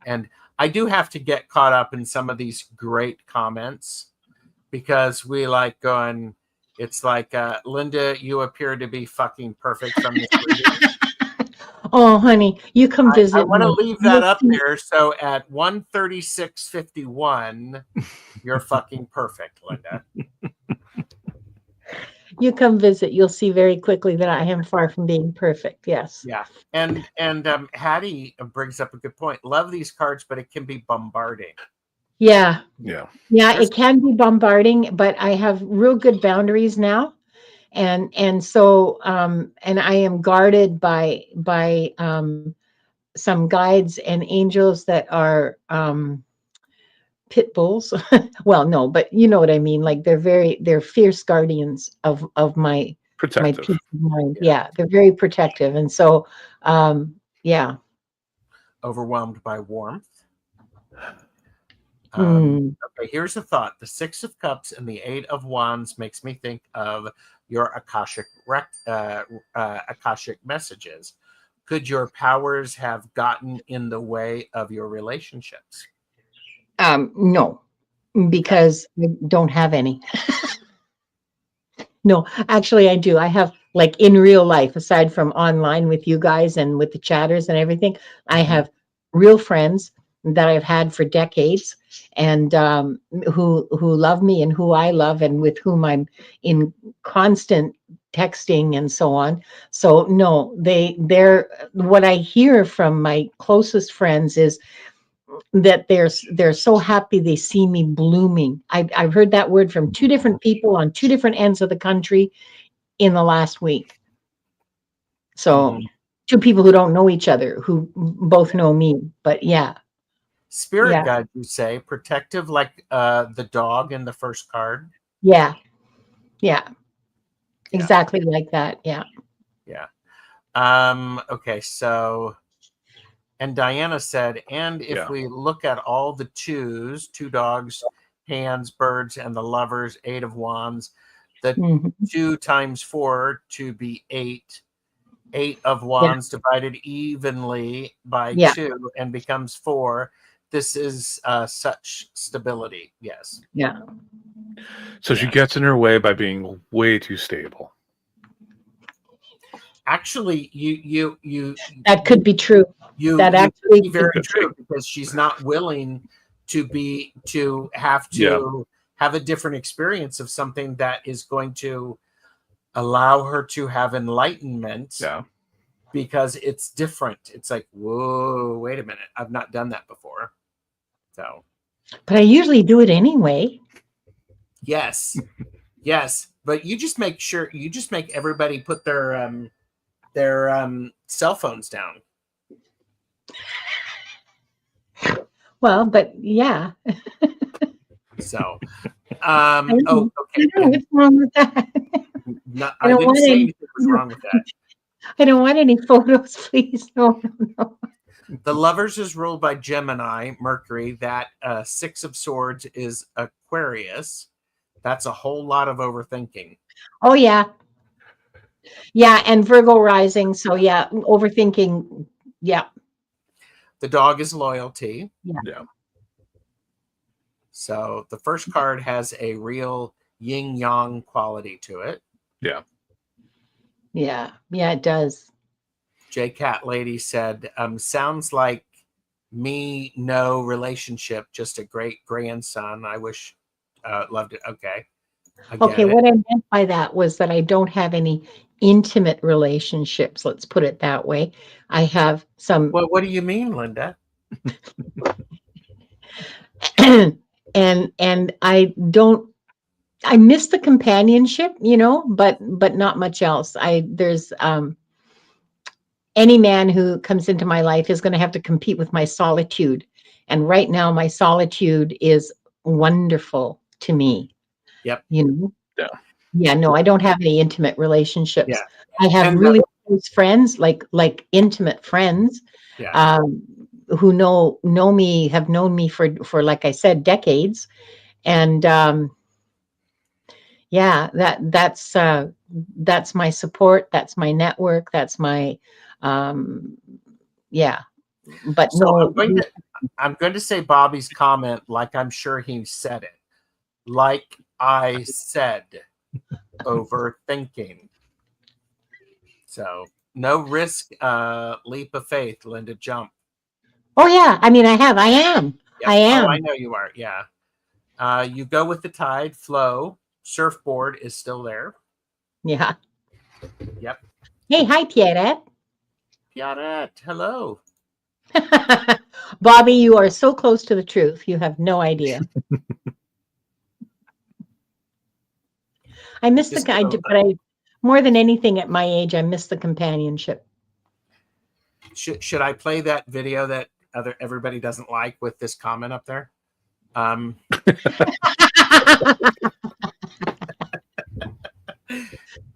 And I do have to get caught up in some of these great comments because we like going, it's like, Linda, you appear to be fucking perfect from this reading. Oh, honey, you come I visit want to me. leave that up there. So at 1:36:51, you're fucking perfect, Linda. You come visit. You'll see very quickly that I am far from being perfect. Yes. Yeah. And Hattie brings up a good point. Love these cards, but it can be bombarding. Yeah. Yeah. It can be bombarding, but I have real good boundaries now. And so and I am guarded by some guides and angels that are pit bulls. Well, no, but you know what I mean. Like they're fierce guardians of my Protective. peace of mind. Yeah, they're very protective. And so yeah. Overwhelmed by warmth. Mm. Okay, here's a thought. The 6 of Cups and the 8 of Wands makes me think of your Akashic messages. Could your powers have gotten in the way of your relationships? No, because I don't have any. No, actually I do. I have, like, in real life, aside from online with you guys and with the chatters and everything, I have real friends that I've had for decades and who love me and who I love and with whom I'm in constant texting and so on. So no, they're what I hear from my closest friends is that they're so happy they see me blooming. I've heard that word from 2 different people on 2 different ends of the country in the last week. So 2 people who don't know each other, who both know me, but yeah. Spirit guide, you say, protective like the dog in the first card. Yeah. Exactly like that. Yeah. Okay, so and Diana said, and if we look at all the 2s, 2 dogs, hands, birds, and the lovers, 8 of Wands, the 2 times 4 to be 8. 8 of Wands divided evenly by 2 and becomes 4. This is such stability. Yes. Yeah. So she gets in her way by being way too stable. Actually, you that could be true. That actually be very true because she's not willing to have a different experience of something that is going to allow her to have enlightenment. Yeah. Because it's different. It's like, whoa, wait a minute. I've not done that before. So, but I usually do it anyway. Yes. But you just make everybody put their cell phones down. Well, but yeah. So, okay. I don't know what's wrong with that. I didn't say anything was wrong with that. I don't want any photos, please. No. The Lovers is ruled by Gemini, Mercury. That 6 of Swords is Aquarius. That's a whole lot of overthinking. Oh, yeah. Yeah, and Virgo rising. So, yeah, overthinking. Yeah. The dog is loyalty. Yeah. So the first card has a real yin yang quality to it. Yeah. Yeah, it does. J Cat Lady said, sounds like me, no relationship, just a great grandson. I wish, loved it. Okay. I get Okay, it. what I meant by that was that I don't have any intimate relationships. Let's put it that way. I have some, Well, what do you mean, Linda? and I don't. I miss the companionship, but not much else. There's any man who comes into my life is going to have to compete with my solitude, and right now my solitude is wonderful to me. Yep. Yeah. Yeah, no, I don't have any intimate relationships. Yeah. I have And really close friends, like intimate friends, yeah. who know me, have known me for like I said, decades, and yeah, that's my support, that's my network, that's my yeah. But So no, I'm going to say Bobby's comment like I'm sure he said it. Like I said, overthinking. So no risk, leap of faith, Linda, jump. oh yeah, I mean I am. Yep. I am. Oh, I know you are. Yeah. You go with the tide, flow. Surfboard is still there. Yeah. Yep. Hey, hi Pierrette. Pierrette, hello. Bobby, you are so close to the truth. You have no idea. I miss Just more than anything at my age, I miss the companionship. should I play that video that everybody doesn't like with this comment up there?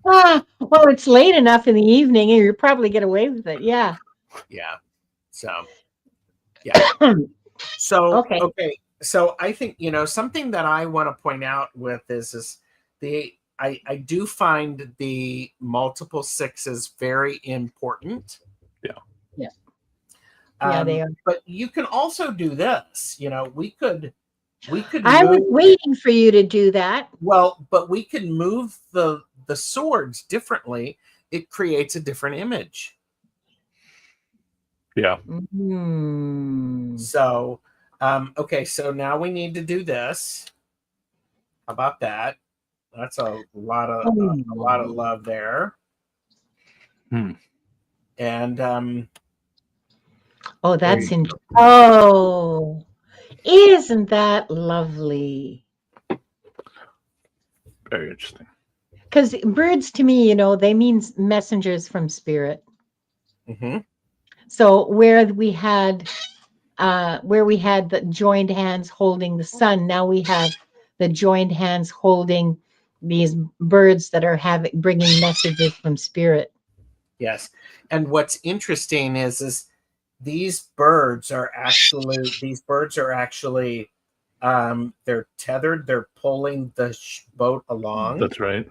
Well, it's late enough in the evening, and you probably get away with it. Yeah. Yeah. So, yeah. So, Okay. So I think, something that I want to point out with is I do find the multiple sixes very important. Yeah. Yeah. Yeah, they are. But you can also do this. We could I was move, waiting for you to do that. well, but we can move the swords differently. It creates a different image. Yeah. So, okay, so now we need to do this. How about that? That's a lot of love there. And oh, that's oh, isn't that lovely? Very interesting. Because birds, to me, they mean messengers from spirit. Mm-hmm. So where we had the joined hands holding the sun, now we have the joined hands holding these birds that are bringing messages from spirit. Yes, and what's interesting is these birds are actually they're tethered. They're pulling the boat along. That's right.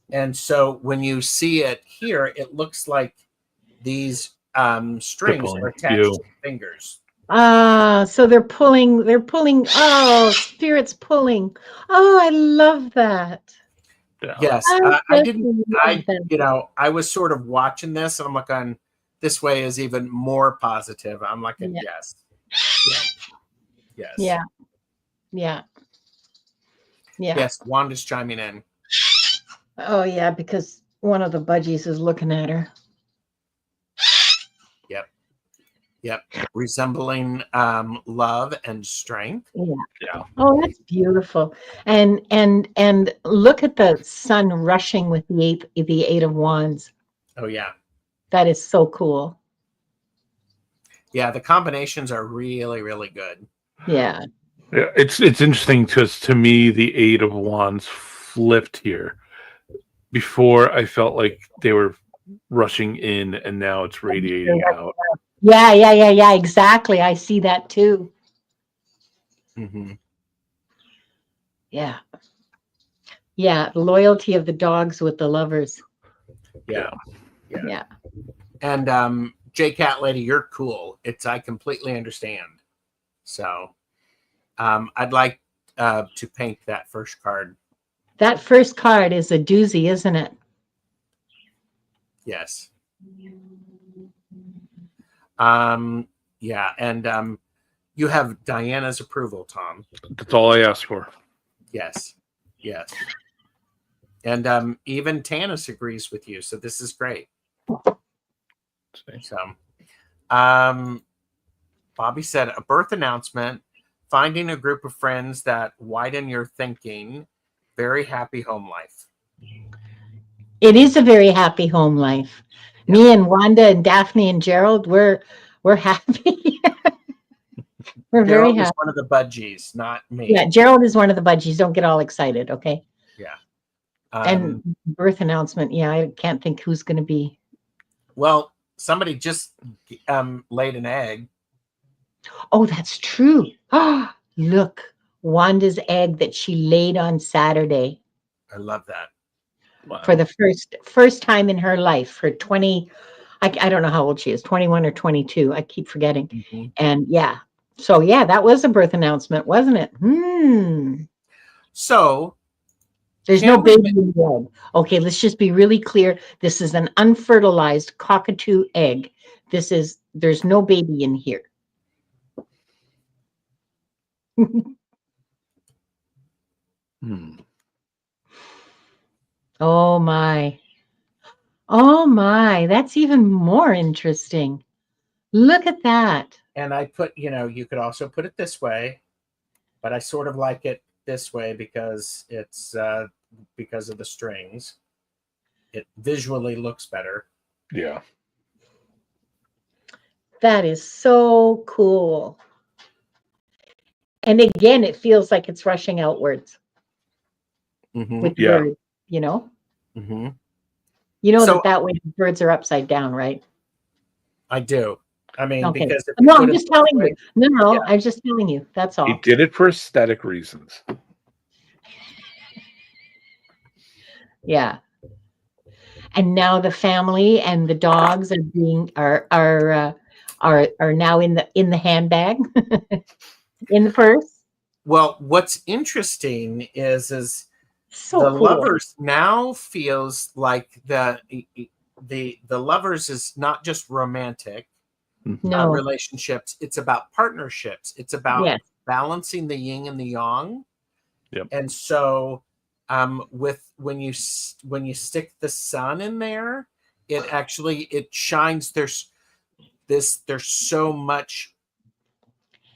And so when you see it here, it looks like these strings are attached to fingers. So they're pulling. Oh, spirit's pulling. Oh, I love that. Yeah. Yes, I didn't. I was sort of watching this, and I'm like, this way is even more positive. I'm like, yes. Yeah. Yes, Wanda's chiming in. Oh yeah, because one of the budgies is looking at her. Yep. Resembling love and strength. Yeah. Oh, that's beautiful. And look at the sun rushing with the eight of wands. Oh yeah. That is so cool. Yeah, the combinations are really, really good. Yeah. Yeah, it's interesting because to me the Eight of Wands flipped here. Before I felt like they were rushing in, and now it's radiating out. Yeah. Exactly. I see that too. Mm-hmm. Yeah. Yeah. Loyalty of the dogs with the lovers. Yeah. Yeah. And J Cat Lady, you're cool. I completely understand. So I'd like to paint that first card. That first card is a doozy, isn't it? Yes. Yeah, and you have Diana's approval, Tom. That's all I asked for. Yes. Yes. And even Tanis agrees with you, so this is great. So Bobby said a birth announcement, finding a group of friends that widen your thinking, very happy home life. It is a very happy home life. Yeah. Me and Wanda and Daphne and Gerald, we're happy. We're very Gerald is happy. one of the budgies, not me. Yeah, Gerald is one of the budgies. Don't get all excited, okay? Yeah. And birth announcement. Yeah, I can't think who's going to be. Well, somebody just laid an egg. Oh, that's true. Ah, look, Wanda's egg that she laid on Saturday I love that. Wow. for the first time in her life. Her 20, I don't know how old she is, 21 or 22. I keep forgetting. Mm-hmm. And yeah, so yeah, that was a birth announcement, wasn't it? So there's no baby in the egg. Okay, let's just be really clear. This is an unfertilized cockatoo egg. There's no baby in here. Oh my. Oh my, that's even more interesting. Look at that. And I put, you could also put it this way, but I sort of like it this way because it's because of the strings. It visually looks better. Yeah. That is so cool. And again, it feels like it's rushing outwards with birds, you know? Mm-hmm. You know that way the birds are upside down, right? I do. I mean, okay. Because no, I'm just telling you. No, I'm just telling you. That's all. He did it for aesthetic reasons. Yeah. And now the family and the dogs are now in the handbag, in the purse. Well, what's interesting is so the cool. lovers now feels like the lovers is not just romantic relationships. It's about partnerships. It's about balancing the yin and the yang. Yep. And so when you stick the sun in there, it shines. There's so much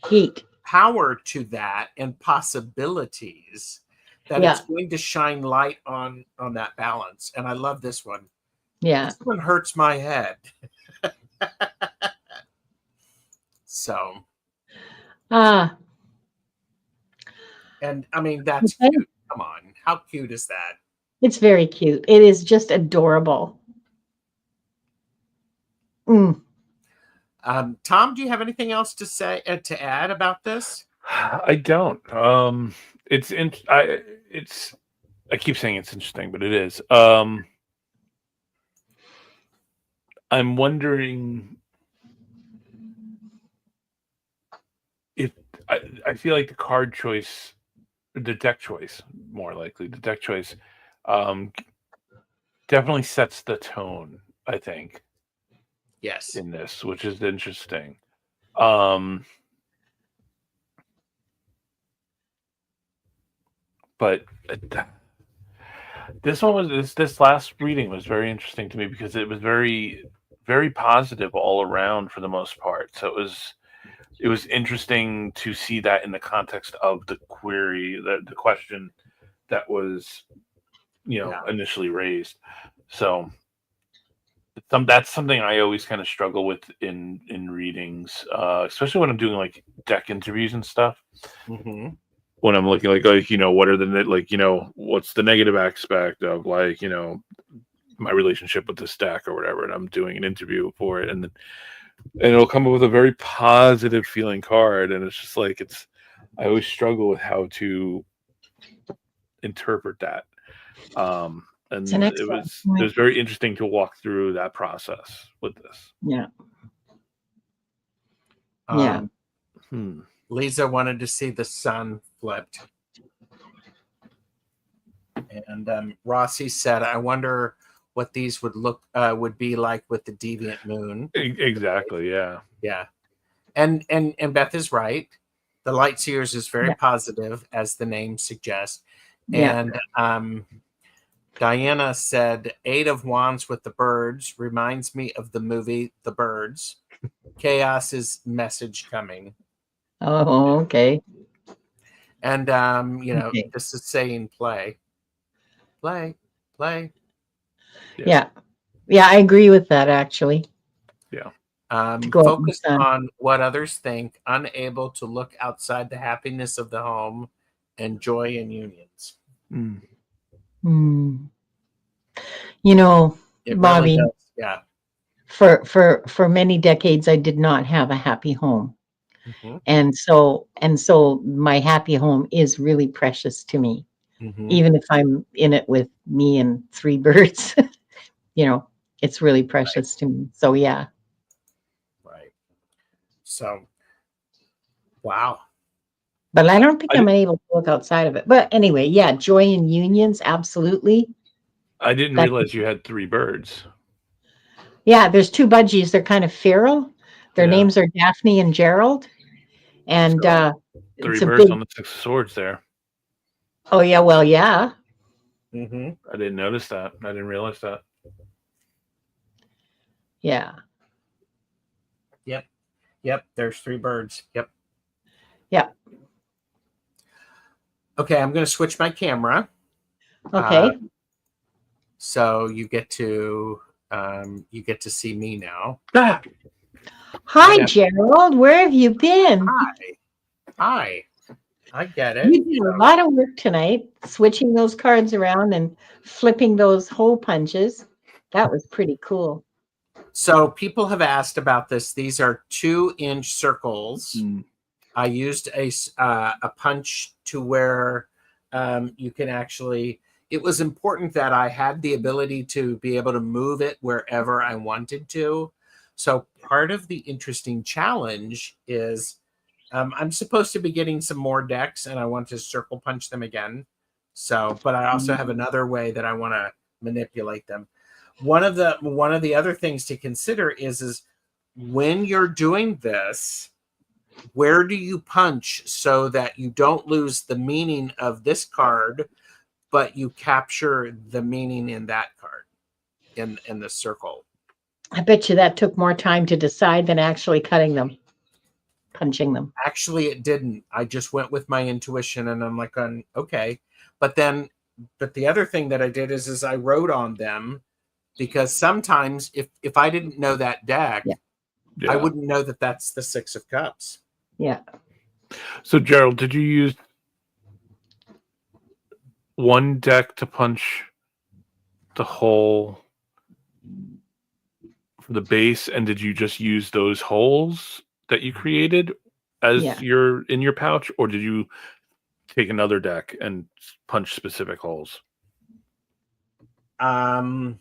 heat, power to that, and possibilities that it's going to shine light on that balance. And I love this one. Yeah. This one hurts my head. So. And I mean, that's cute. Come on. How cute is that? It's very cute. It is just adorable. Tom, do you have anything else to say to add about this? I don't. I keep saying it's interesting, but it is. I'm wondering if I feel like the card choice, the deck choice, more likely the deck choice, definitely sets the tone, I think. Yes. In this, which is interesting. But this one was this last reading was very interesting to me because it was very, very positive all around for the most part. So it was interesting to see that in the context of the query, the question that was, initially raised. So that's something I always kind of struggle with in readings, especially when I'm doing like deck interviews and stuff. Mm-hmm. When I'm looking what are the what's the negative aspect of my relationship with this deck or whatever, and I'm doing an interview for it, and it'll come up with a very positive feeling card, and it's just like I always struggle with how to interpret that. And it was very interesting to walk through that process with this. Yeah. Lisa wanted to see the sun flipped. And Rossi said, "I wonder what these would be like with the deviant moon." Exactly. Yeah. Yeah, and Beth is right. The light seers is very Yeah. positive, as the name suggests. Yeah. And Diana said, "Eight of Wands with the birds reminds me of the movie The Birds. Chaos is message coming." Oh, okay. And Okay. this is saying play, play, play. Yeah. Yeah, I agree with that actually. Yeah. To go out in the Focused sun. on what others think, unable to look outside the happiness of the home and joy in unions. Mm. Hmm. You know, It really Bobby, does. Yeah. for many decades I did not have a happy home. Mm-hmm. And so my happy home is really precious to me. Mm-hmm. Even if I'm in it with me and three birds, it's really precious to me. So yeah. Right. So, wow. But I don't think I, I'm able to look outside of it. But anyway, yeah, joy in unions, absolutely. I didn't That's realize you had 3 birds. Yeah, there's two budgies. They're kind of feral. Their Yeah. names are Daphne and Gerald. And So 3 it's a birds big on the 6 of swords there. Oh yeah, well, yeah. Mm-hmm. I didn't notice that. I didn't realize that. Yeah. Yep. There's 3 birds. Yep. Yeah. Okay, I'm going to switch my camera. Okay. So you get to see me now. Ah! Hi, Yeah. Gerald. Where have you been? Hi. I get it. You did a lot of work tonight, switching those cards around and flipping those hole punches. That was pretty cool. So people have asked about this. These are 2-inch circles. Mm. I used a punch to where you can actually. It was important that I had the ability to be able to move it wherever I wanted to. So part of the interesting challenge is I'm supposed to be getting some more decks, and I want to circle punch them again. So, but I also have another way that I want to manipulate them. One of the other things to consider is when you're doing this, where do you punch so that you don't lose the meaning of this card, but you capture the meaning in that card in the circle? I bet you that took more time to decide than actually punching them. Actually, it didn't. I just went with my intuition, and I'm like, okay. But the other thing that I did is I wrote on them, because sometimes if I didn't know that deck, Yeah. I wouldn't know that that's the 6 of Cups. Yeah. So Gerald, did you use one deck to punch the hole for the base, and did you just use those holes that you created as in your pouch, or did you take another deck and punch specific holes? I'm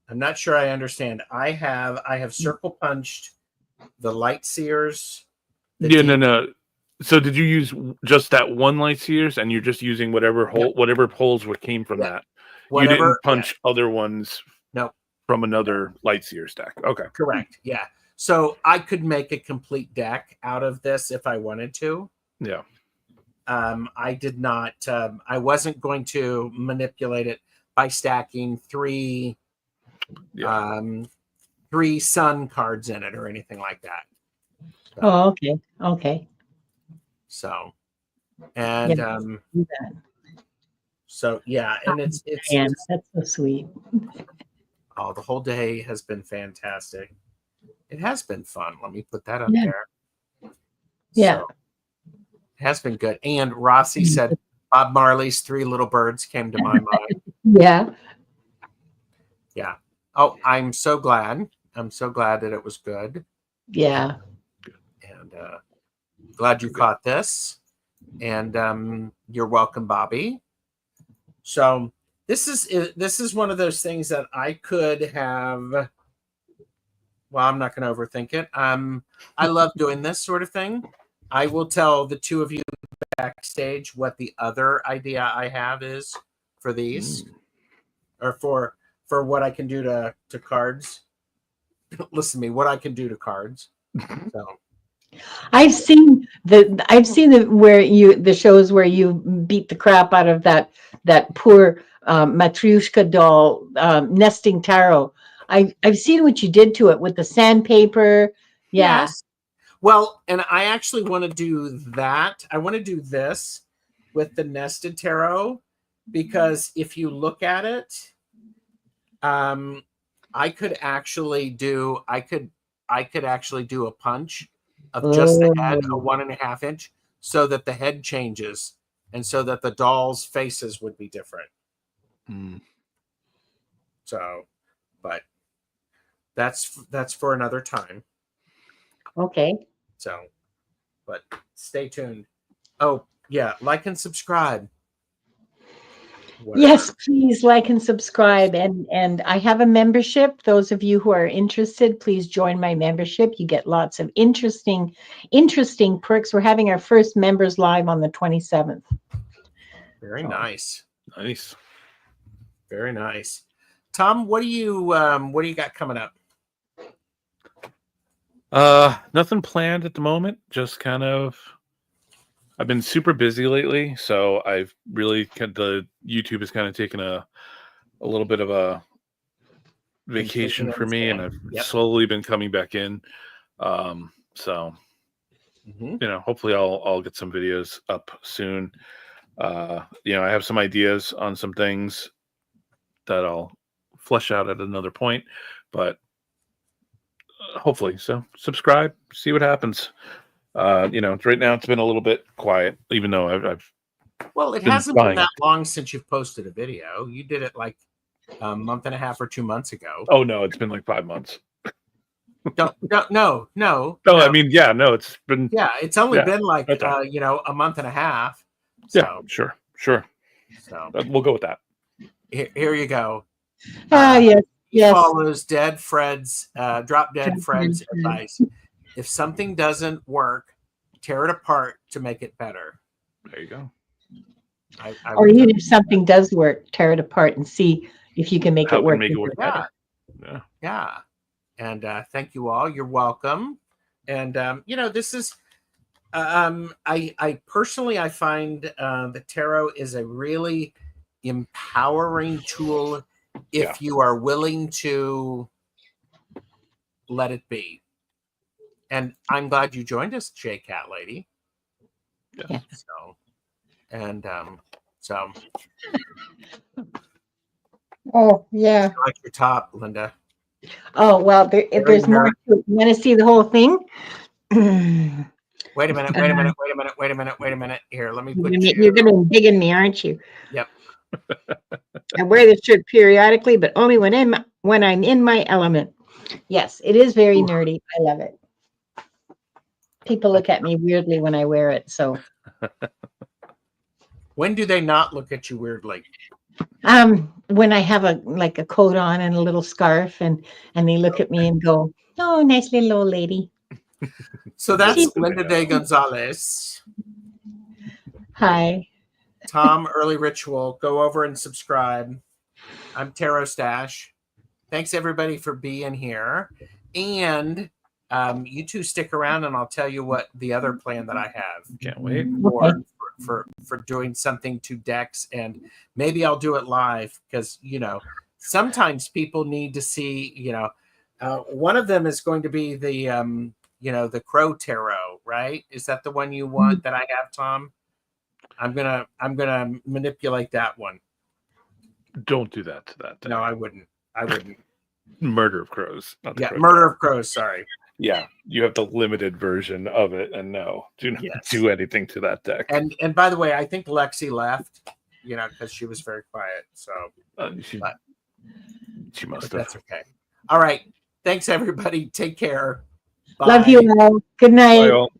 not sure I understand. I have circle punched the light seers. No. So did you use just that one light seers, and you're just using whatever holes came from that? You didn't punch other ones from another light seers deck. Okay. Correct. Yeah. So I could make a complete deck out of this if I wanted to. Yeah. I did not. I wasn't going to manipulate it by stacking 3 sun cards in it or anything like that. So, Oh, okay. Okay. So, and so yeah, and it's that's so sweet. Oh, the whole day has been fantastic. It has been fun. Let me put that up there. Yeah. So, it has been good. And Rossi said Bob Marley's 3 Little Birds came to my mind. Yeah. Yeah. Oh, I'm so glad. I'm so glad that it was good. Yeah. And glad you caught this. And you're welcome, Bobby. So this is one of those things that I could have. Well, I'm not going to overthink it. I love doing this sort of thing. I will tell the 2 of you back backstage what the other idea I have is for these, or for what I can do to cards. Listen to me, what I can do to cards. So I've seen the shows where you beat the crap out of that poor Matryoshka doll nesting tarot. I've seen what you did to it with the sandpaper. Yeah. yes. Well, and I actually want to do that. I want to do this with the nested tarot, because if you look at it, I could actually do a punch of just the head, a 1.5 inch, so that the head changes and so that the dolls' faces would be different. So, but that's for another time. Okay. So, but stay tuned. Oh, yeah, like and subscribe. Whatever. Yes, please like and subscribe. And I have a membership. Those of you who are interested, please join my membership. You get lots of interesting perks. We're having our first members live on the 27th. Very nice. Nice. Very nice. Tom, what do you got coming up? Nothing planned at the moment. Just kind of, I've been super busy lately, so I've really the YouTube has kind of taken a little bit of a vacation for me, and I've slowly been coming back in. So hopefully I'll get some videos up soon. I have some ideas on some things that I'll flesh out at another point, but hopefully. So subscribe, see what happens. Right now it's been a little bit quiet, even though I've it hasn't been that long since you've posted a video. You did it like a month and a half or 2 months ago. Oh no, it's been like 5 months. No. I mean, it's been. Yeah, it's only been like a month and a half. So. Yeah, sure. So we'll go with that. Here you go. Yes. Follows Dead Fred's Drop Dead Fred's advice. If something doesn't work, tear it apart to make it better. There you go. Or even if something does work, tear it apart and see if you can make it work. Better. Yeah. And thank you all. You're welcome. And this is I personally find the tarot is a really empowering tool if you are willing to let it be. And I'm glad you joined us, J Cat Lady. Yeah. So. Oh yeah. I like your top, Linda. Oh well, there's more. You want to see the whole thing? Wait a minute. Here, let me put you. You're going to be digging me, aren't you? Yep. I wear this shirt periodically, but only when I'm in my element. Yes, it is very nerdy. I love it. People look at me weirdly when I wear it. So. When do they not look at you weirdly? When I have a coat on and a little scarf, and they look at me and go, "Oh, nice little old lady." So that's Linda Day Gonzalez. Hi. Tom, Early Ritual. Go over and subscribe. I'm TarotStache. Thanks everybody for being here. And you two stick around and I'll tell you what the other plan that I have. Can't wait. For doing something to decks, and maybe I'll do it live because sometimes people need to see, one of them is going to be the the Crow Tarot, right? Is that the one you want that I have, Tom? I'm gonna manipulate that one. Don't do that to that. No, I wouldn't. Murder of Crows. Murder of Crows. Sorry. Yeah, you have the limited version of it, and no, do not do anything to that deck. And by the way, I think Lexi left, because she was very quiet. So she must have. That's okay. All right. Thanks, everybody. Take care. Bye. Love you all. Good night. Bye all.